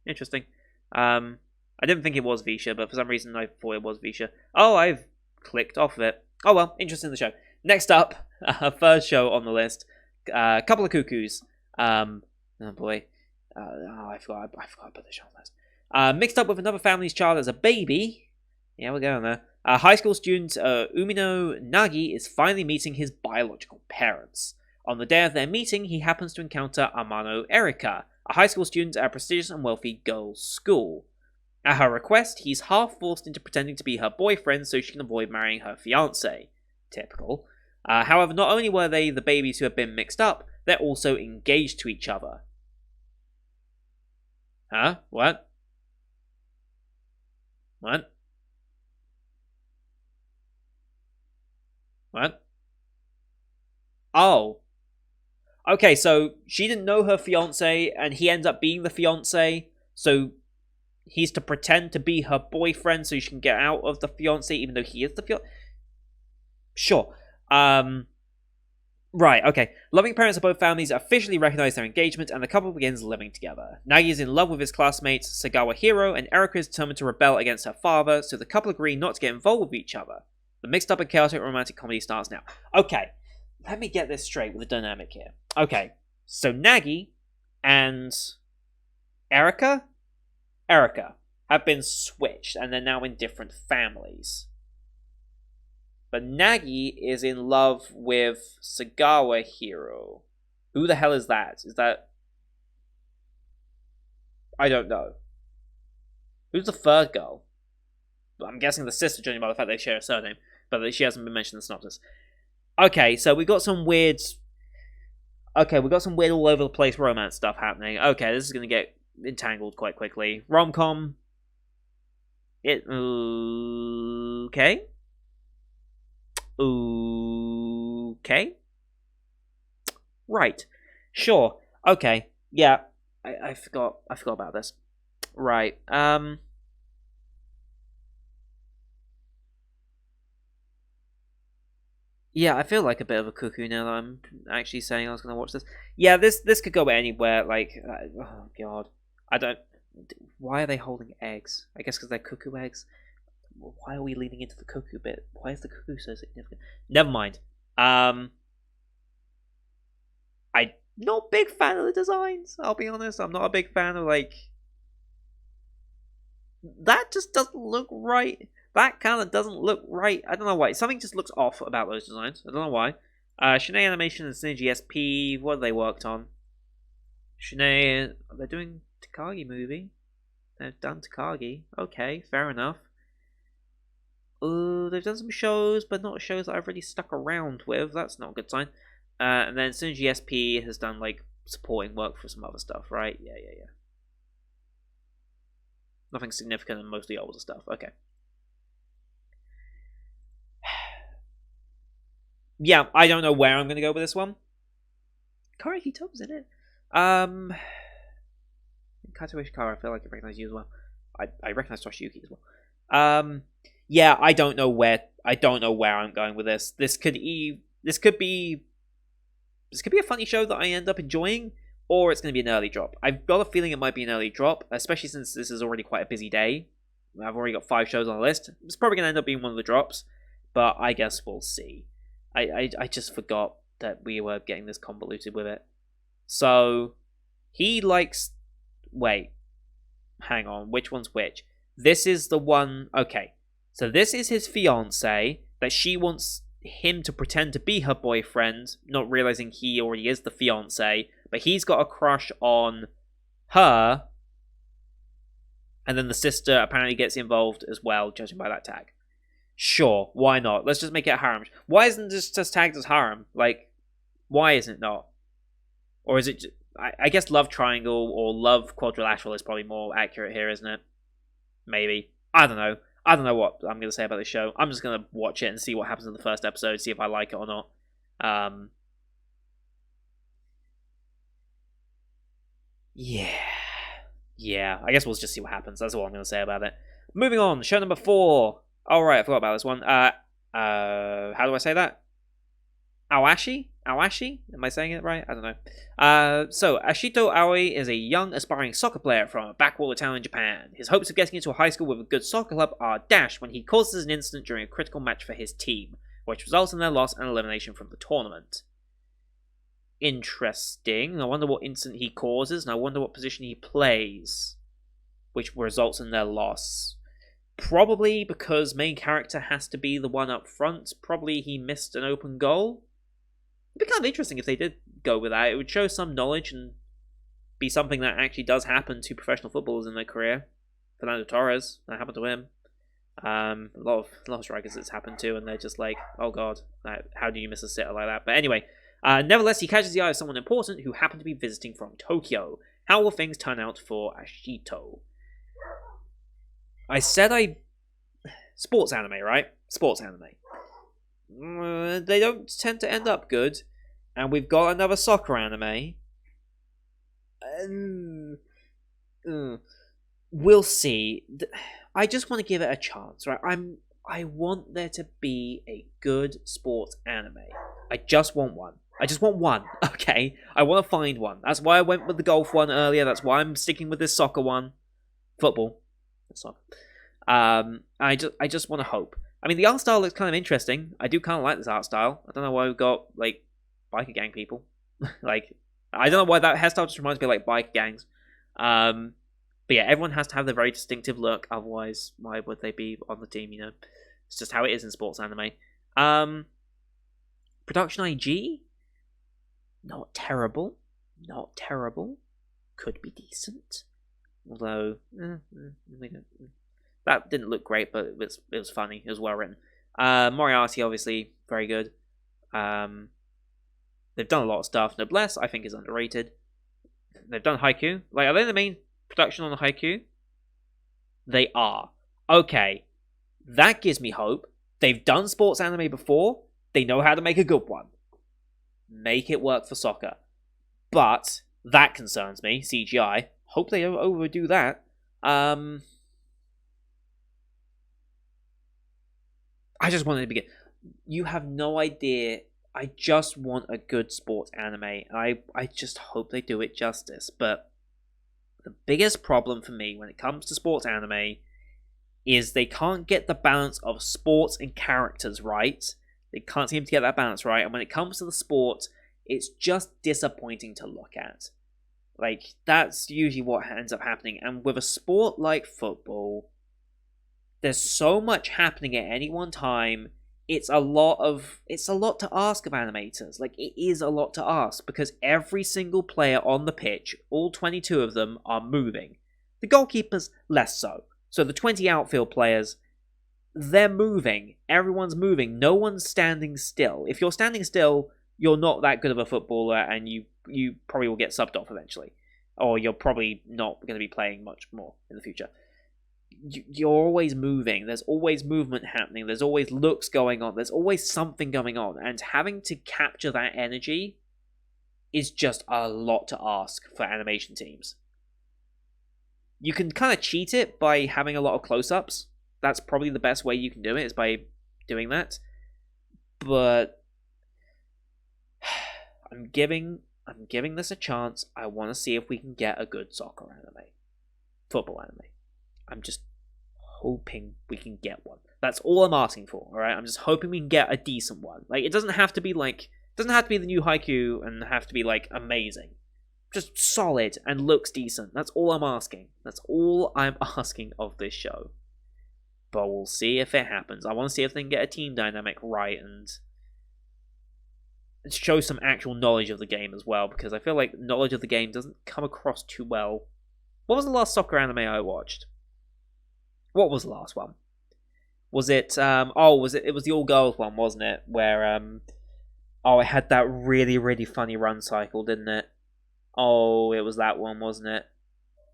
Interesting. I didn't think it was Visha, but for some reason I thought it was Visha. Oh, I've clicked off of it. Oh well, interesting the show. Next up, first show on the list, Couple of Cuckoos. Oh boy. I forgot about the show on the list. Mixed up with another family's child as a baby. Yeah, we're going there. High school student Umino Nagi is finally meeting his biological parents. On the day of their meeting, he happens to encounter Amano Erika, a high school student at a prestigious and wealthy girls' school. At her request, he's half forced into pretending to be her boyfriend so she can avoid marrying her fiancé. Typical. However, not only were they the babies who have been mixed up, they're also engaged to each other. Huh? What? What? What? Oh. Okay, so she didn't know her fiance, and he ends up being the fiance, so he's to pretend to be her boyfriend so she can get out of the fiance, even though he is the fiance. Sure. Right, okay. Loving parents of both families officially recognize their engagement, and the couple begins living together. Nagi is in love with his classmates, Sagawa Hiro, and Erika is determined to rebel against her father, so the couple agree not to get involved with each other. The mixed up and chaotic romantic comedy starts now. Okay, let me get this straight with the dynamic here. Okay, so Nagi and Erika have been switched, and they're now in different families. But Nagi is in love with Sagawa Hiro. Who the hell is that? Is that... I don't know. Who's the third girl? I'm guessing the sister, judging by the fact they share a surname, but she hasn't been mentioned in the synopsis. Okay, so we got some weird... Okay, we got some weird all over the place romance stuff happening. Okay, this is going to get entangled quite quickly. Rom-com. Okay. Okay. Right. Sure. Okay. Yeah. I forgot about this. Right. Yeah, I feel like a bit of a cuckoo now that I'm actually saying I was going to watch this. Yeah, this could go anywhere. Like, oh god, I don't. Why are they holding eggs? I guess because they're cuckoo eggs. Why are we leaning into the cuckoo bit? Why is the cuckoo so significant? Never mind. I'm not a big fan of the designs. I'll be honest. I'm not a big fan of like. That just doesn't look right. That kind of doesn't look right. I don't know why. Something just looks off about those designs. I don't know why. Shanae Animation and Synergy SP. What have they worked on? Shanae. They're doing Takagi movie. They've done Takagi. Okay, fair enough. They've done some shows, but not shows that I've really stuck around with. That's not a good sign. And then Synergy SP has done like supporting work for some other stuff, right? Yeah. Nothing significant and mostly older stuff. Okay. Yeah, I don't know where I'm going to go with this one. Karaki To's in it. Kato Ishikawa, I feel like I recognize you as well. I recognize Toshiyuki as well. Yeah, I don't know where I'm going with this. This could be a funny show that I end up enjoying, or it's going to be an early drop. I've got a feeling it might be an early drop, especially since this is already quite a busy day. I've already got 5 shows on the list. It's probably going to end up being one of the drops, but I guess we'll see. I just forgot that we were getting this convoluted with it. So, he likes... Wait. Hang on, which one's which? This is the one... Okay, so this is his fiancé that she wants him to pretend to be her boyfriend, not realizing he already is the fiancé, but he's got a crush on her, and then the sister apparently gets involved as well, judging by that tag. Sure, why not? Let's just make it harem. Why isn't this just tagged as harem? Like, why isn't it not? Or is it... I guess love triangle or love quadrilateral is probably more accurate here, isn't it? Maybe. I don't know. I don't know what I'm going to say about this show. I'm just going to watch it and see what happens in the first episode, see if I like it or not. Yeah. I guess we'll just see what happens. That's all I'm going to say about it. Moving on, show number 4. All right, I forgot about this one. How do I say that? Aoshai? Am I saying it right? I don't know. So, Ashito Aoi is a young, aspiring soccer player from a backwater town in Japan. His hopes of getting into a high school with a good soccer club are dashed when he causes an incident during a critical match for his team, which results in their loss and elimination from the tournament. Interesting. I wonder what incident he causes, and I wonder what position he plays, which results in their loss. Probably because main character has to be the one up front. Probably he missed an open goal. It'd be kind of interesting if they did go with that. It would show some knowledge and be something that actually does happen to professional footballers in their career. Fernando Torres, that happened to him. A lot of strikers it's happened to, and they're just like, oh god, how do you miss a sitter like that? But anyway, nevertheless, he catches the eye of someone important who happened to be visiting from Tokyo. How will things turn out for Ashito? I said sports anime, right? Sports anime. They don't tend to end up good. And we've got another soccer anime. We'll see. I just want to give it a chance, right? I want there to be a good sports anime. I just want one. Okay? I want to find one. That's why I went with the golf one earlier. That's why I'm sticking with this soccer one. Football. Soccer. I just want to hope. I mean, the art style looks kind of interesting. I do kind of like this art style. I don't know why we've got, like, biker gang people. Like, I don't know why that hairstyle just reminds me of, like, biker gangs. But yeah, everyone has to have their very distinctive look. Otherwise, why would they be on the team, you know? It's just how it is in sports anime. Production IG? Not terrible. Could be decent. Although, that didn't look great, but it was funny. It was well written. Moriarty, obviously, very good. They've done a lot of stuff. Noblesse, I think, is underrated. They've done Haikyuu. Like, are they the main production on the Haikyuu? They are. Okay. That gives me hope. They've done sports anime before. They know how to make a good one. Make it work for soccer. But that concerns me. CGI. Hope they don't overdo that. I just wanted to begin. You have no idea. I just want a good sports anime. I just hope they do it justice. But the biggest problem for me when it comes to sports anime is they can't get the balance of sports and characters right. They can't seem to get that balance right. And when it comes to the sport, it's just disappointing to look at. Like, that's usually what ends up happening. And with a sport like football, there's so much happening at any one time. It's a lot to ask of animators. Like, it is a lot to ask because every single player on the pitch, all 22 of them, are moving. The goalkeepers, less so. So the 20 outfield players, they're moving. Everyone's moving. No one's standing still. If you're standing still, you're not that good of a footballer and you probably will get subbed off eventually. Or you're probably not going to be playing much more in the future. You're always moving. There's always movement happening. There's always looks going on. There's always something going on. And having to capture that energy is just a lot to ask for animation teams. You can kind of cheat it by having a lot of close-ups. That's probably the best way you can do it, is by doing that. But I'm giving this a chance. I want to see if we can get a good soccer anime. Football anime. I'm just hoping we can get one. That's all I'm asking for, alright? I'm just hoping we can get a decent one. Like, it doesn't have to be the new Haikyuu and have to be, like, amazing. Just solid and looks decent. That's all I'm asking. That's all I'm asking of this show. But we'll see if it happens. I want to see if they can get a team dynamic right and show some actual knowledge of the game as well, because I feel like knowledge of the game doesn't come across too well. What was the last soccer anime I watched? What was the last one? Was it, it was the All Girls one, wasn't it? Where, it had that really, really funny run cycle, didn't it? Oh, it was that one, wasn't it?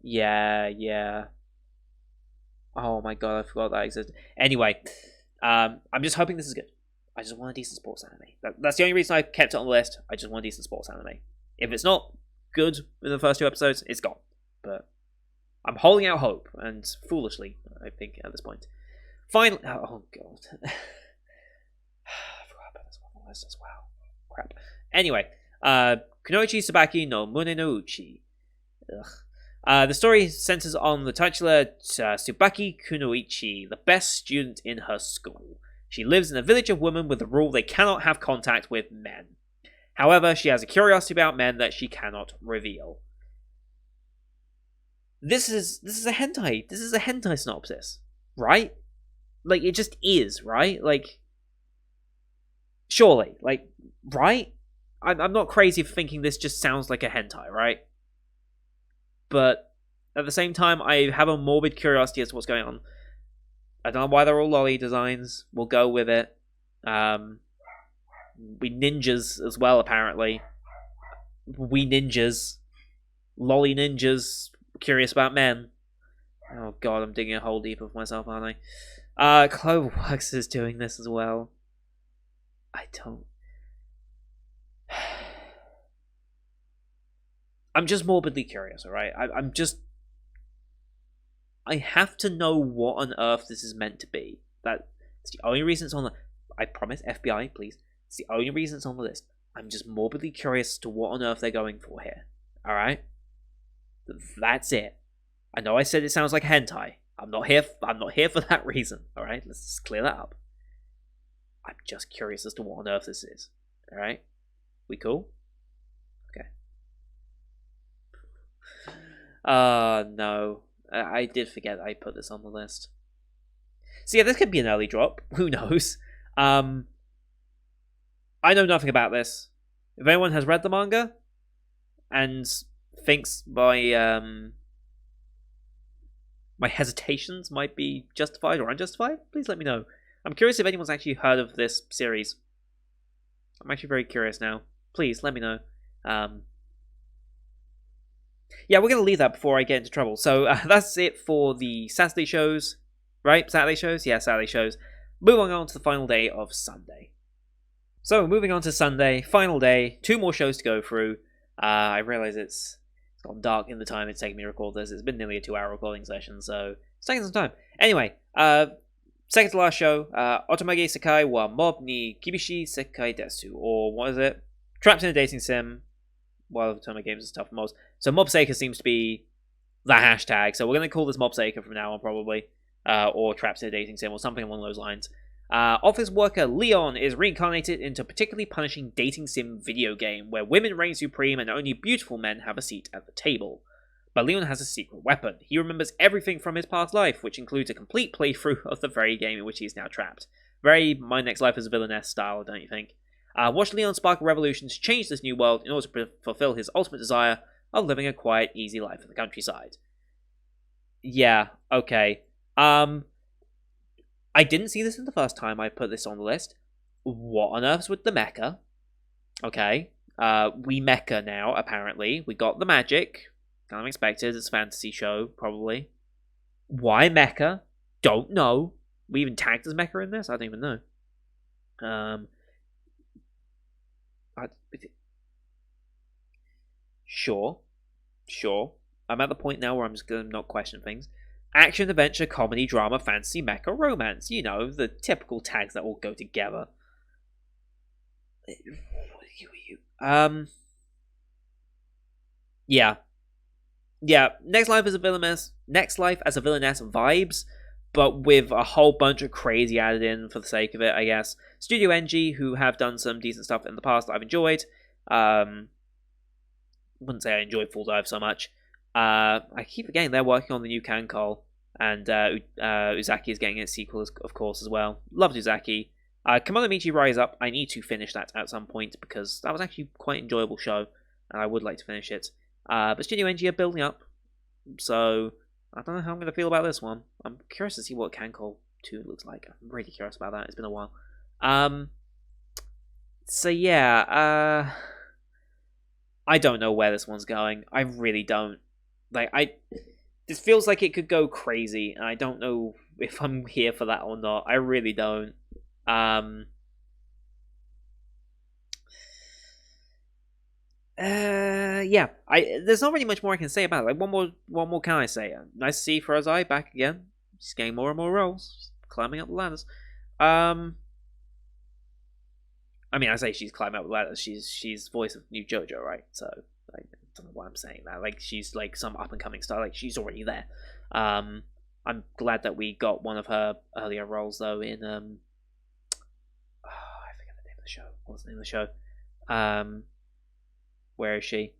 Yeah. Oh my god, I forgot that existed. Anyway, I'm just hoping this is good. I just want a decent sports anime. That's the only reason I kept it on the list. I just want a decent sports anime. If it's not good in the first 2 episodes, it's gone. But I'm holding out hope, and foolishly, I think, at this point. Finally, oh god. I forgot about this one on the list as well. Crap. Anyway, Kunoichi Tsubaki no Mune no Uchi. The story centers on the titular Tsubaki Kunoichi, the best student in her school. She lives in a village of women with the rule they cannot have contact with men. However, she has a curiosity about men that she cannot reveal. This is a hentai. This is a hentai synopsis, right? Like, it just is, right? Like, surely, like, right? I'm not crazy for thinking this just sounds like a hentai, right? But at the same time, I have a morbid curiosity as to what's going on. I don't know why they're all lolly designs. We'll go with it. We ninjas as well, apparently. We ninjas. lolly ninjas curious about men. Oh god, I'm digging a hole deeper for myself, aren't I? Cloverworks is doing this as well. I don't... I'm just morbidly curious, alright? I have to know what on earth this is meant to be. That's the only reason it's on the... I promise, FBI, please. It's the only reason it's on the list. I'm just morbidly curious as to what on earth they're going for here. Alright? That's it. I know I said it sounds like hentai. I'm not here for that reason. Alright? Let's just clear that up. I'm just curious as to what on earth this is. Alright? We cool? Okay. No. I did forget I put this on the list. So yeah, this could be an early drop. Who knows? I know nothing about this. If anyone has read the manga and thinks my hesitations might be justified or unjustified, please let me know. I'm curious if anyone's actually heard of this series. I'm actually very curious now. Please let me know. Yeah, we're going to leave that before I get into trouble. So that's it for the Saturday shows. Right? Saturday shows? Yeah, Saturday shows. Moving on to the final day of Sunday. So, moving on to Sunday, final day, 2 more shows to go through. I realise it's gotten dark in the time it's taken me to record this. It's been nearly a 2-hour recording session, so it's taking some time. Anyway, second to last show, Otomege Sekai wa mob ni Kibishii Sekai desu, or what is it? Trapped in a dating sim, while Otomege games is tough for mobs. So Mob Seika seems to be the hashtag, so we're going to call this Mob Seika from now on, probably. Or Trapped in a dating sim, or something along those lines. Office worker Leon is reincarnated into a particularly punishing dating sim video game where women reign supreme and only beautiful men have a seat at the table. But Leon has a secret weapon. He remembers everything from his past life, which includes a complete playthrough of the very game in which he is now trapped. Very My Next Life as a Villainess style, don't you think? Watch Leon spark a revolution to change this new world in order to fulfill his ultimate desire of living a quiet, easy life in the countryside. Yeah, okay. I didn't see this in the first time I put this on the list. What on earth's with the mecha? Okay. We mecha now, apparently. We got the magic. Kind of expected. It's a fantasy show, probably. Why mecha? Don't know. We even tagged as mecha in this? I don't even know. Sure. I'm at the point now where I'm just going to not question things. Action, adventure, comedy, drama, fantasy, mecha, romance. You know, the typical tags that all go together. Yeah. Next Life as a Villainess vibes, but with a whole bunch of crazy added in for the sake of it, I guess. Studio NG, who have done some decent stuff in the past that I've enjoyed. Wouldn't say I enjoyed Full Dive so much. I keep forgetting they're working on the new Kankol, and Uzaki is getting its sequel, of course, as well. Loved Uzaki. Kunoichi Rise Up, I need to finish that at some point, because that was actually quite an enjoyable show, and I would like to finish it. But Studio NG are building up, so I don't know how I'm going to feel about this one. I'm curious to see what Kankol 2 looks like. I'm really curious about that. It's been a while. So yeah, I don't know where this one's going. I really don't. This feels like it could go crazy, and I don't know if I'm here for that or not. I really don't. Yeah. There's not really much more I can say about it. Like, what more can I say? Nice to see Fudousan back again. She's getting more and more roles, climbing up the ladders. I mean, I say she's climbing up the ladders. She's voice of new JoJo, right? So I don't know why I'm saying that. Like, she's like some up and coming star. Like, she's already there. I'm glad that we got one of her earlier roles though in I forget the name of the show. What's the name of the show? Where is she?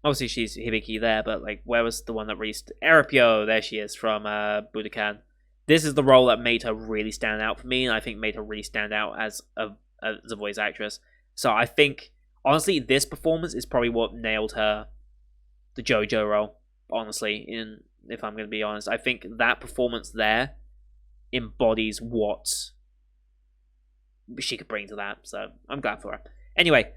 Obviously she's Hibiki there, but like, where was the one that released Erapio? There she is, from Budokan. This is the role that made her really stand out for me, and I think made her really stand out as a voice actress. So I think, honestly, this performance is probably what nailed her the JoJo role, honestly, if I'm going to be honest. I think that performance there embodies what she could bring to that, so I'm glad for her. Anyway,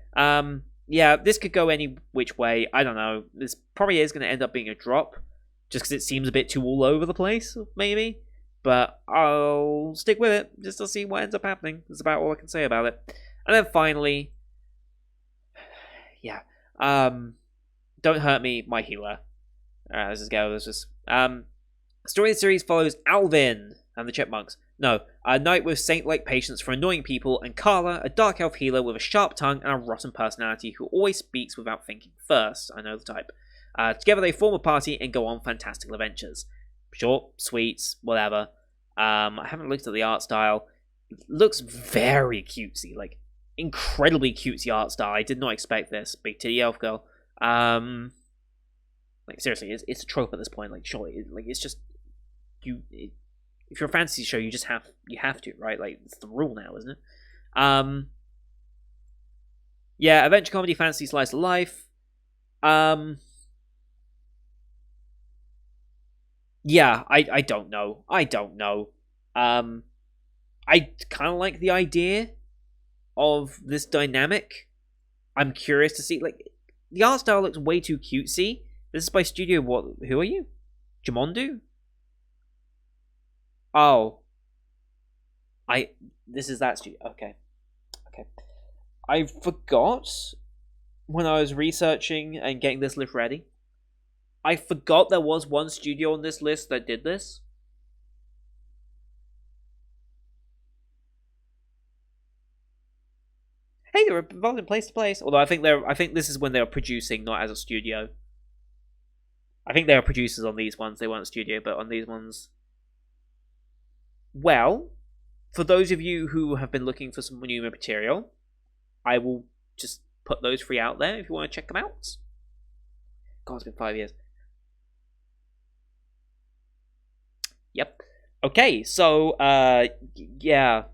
yeah, this could go any which way. I don't know. This probably is going to end up being a drop, just because it seems a bit too all over the place, maybe. But I'll stick with it, just to see what ends up happening. That's about all I can say about it. And then finally, yeah, Don't Hurt Me, My Healer. Alright, let's just go. Story of the series follows Alvin and the Chipmunks. No, a knight with saint-like patience for annoying people, and Carla, a dark elf healer with a sharp tongue and a rotten personality who always speaks without thinking first. I know the type. Together they form a party and go on fantastical adventures. Short, sweet, whatever. I haven't looked at the art style. It looks very cutesy, like incredibly cutesy art style. I did not expect this. Big titty elf girl. Like seriously, it's a trope at this point. Like surely, like it's just if you're a fantasy show, you have to, right? Like it's the rule now, isn't it? Yeah, adventure comedy, fantasy, slice of life. Yeah, I don't know. I kind of like the idea of this dynamic. I'm curious to see, like, the art style looks way too cutesy. This is by Studio what? Who are you? Jamondu? Oh. This is that studio. Okay. I forgot when I was researching and getting this list ready. I forgot there was one studio on this list that did this. Hey, they were involved in place to place. Although I think this is when they were producing, not as a studio. I think they were producers on these ones. They weren't studio, but on these ones. Well, for those of you who have been looking for some new material, I will just put those three out there if you want to check them out. God, it's been 5 years. Yep. Okay, so, yeah.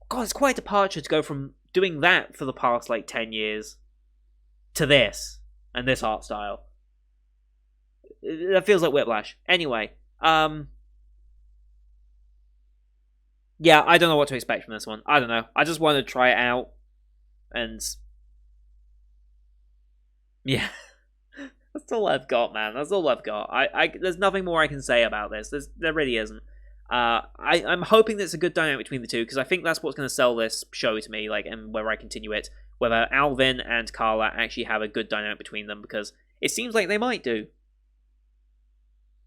God, it's quite a departure to go from doing that for the past, like, 10 years to this, and this art style. That feels like whiplash. Anyway, yeah, I don't know what to expect from this one. I don't know. I just wanted to try it out, and yeah. That's all I've got, man. That's all I've got. There's nothing more I can say about this. There really isn't. I'm hoping there's a good dynamic between the two, because I think that's what's going to sell this show to me, like, and whether I continue it, whether Alvin and Carla actually have a good dynamic between them, because it seems like they might do.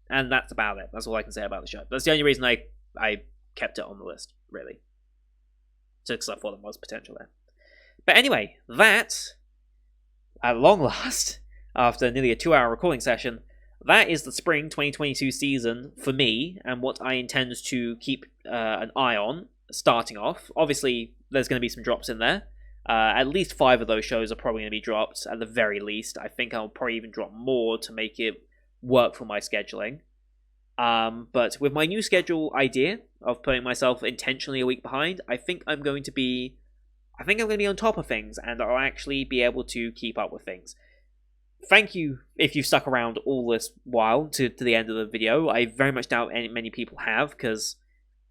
And that's about it. That's all I can say about the show. That's the only reason I kept it on the list, really. Just because I thought there was potential there. But anyway, that, at long last, after nearly a 2-hour recording session, that is the spring 2022 season for me, and what I intend to keep an eye on, starting off. Obviously, there's going to be some drops in there. At least 5 of those shows are probably going to be dropped, at the very least. I think I'll probably even drop more to make it work for my scheduling. But with my new schedule idea of putting myself intentionally a week behind, I think I'm going to be on top of things, and I'll actually be able to keep up with things. Thank you if you've stuck around all this while to the end of the video. I very much doubt many people have, because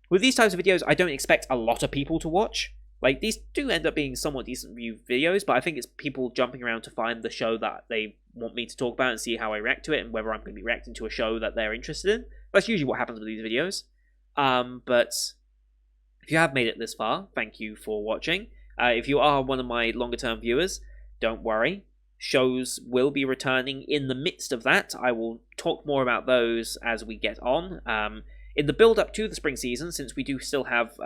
with these types of videos, I don't expect a lot of people to watch. Like, these do end up being somewhat decent view videos, but I think it's people jumping around to find the show that they want me to talk about and see how I react to it, and whether I'm going to be reacting to a show that they're interested in. That's usually what happens with these videos. But if you have made it this far, thank you for watching. If you are one of my longer-term viewers, don't worry. Shows will be returning in the midst of that. I will talk more about those as we get on. In the build-up to the spring season, since we do still have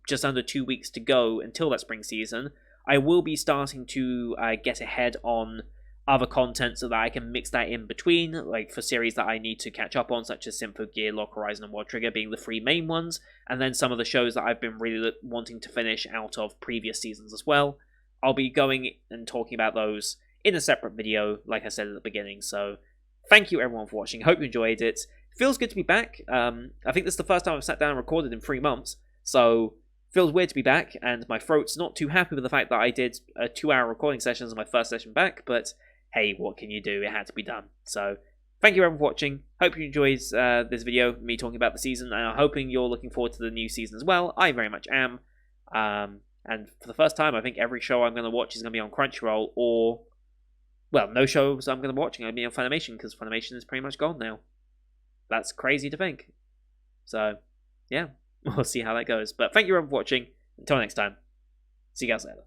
just under 2 weeks to go until that spring season, I will be starting to get ahead on other content so that I can mix that in between, like for series that I need to catch up on, such as Sympho Gear, Lock Horizon, and World Trigger being the 3 main ones, and then some of the shows that I've been really wanting to finish out of previous seasons as well. I'll be going and talking about those in a separate video, like I said at the beginning. So thank you everyone for watching. Hope you enjoyed it. Feels good to be back. I think this is the first time I've sat down and recorded in 3 months, so feels weird to be back, and my throat's not too happy with the fact that I did a 2-hour recording session as my first session back, but hey, what can you do? It had to be done. So thank you everyone for watching. Hope you enjoyed this video, me talking about the season, and I'm hoping you're looking forward to the new season as well. I very much am. And for the first time, I think every show I'm going to watch is going to be on Crunchyroll, or, well, no shows I'm going to watch are going to be on Funimation, because Funimation is pretty much gone now. That's crazy to think. So, yeah, we'll see how that goes. But thank you everyone for watching. Until next time, see you guys later.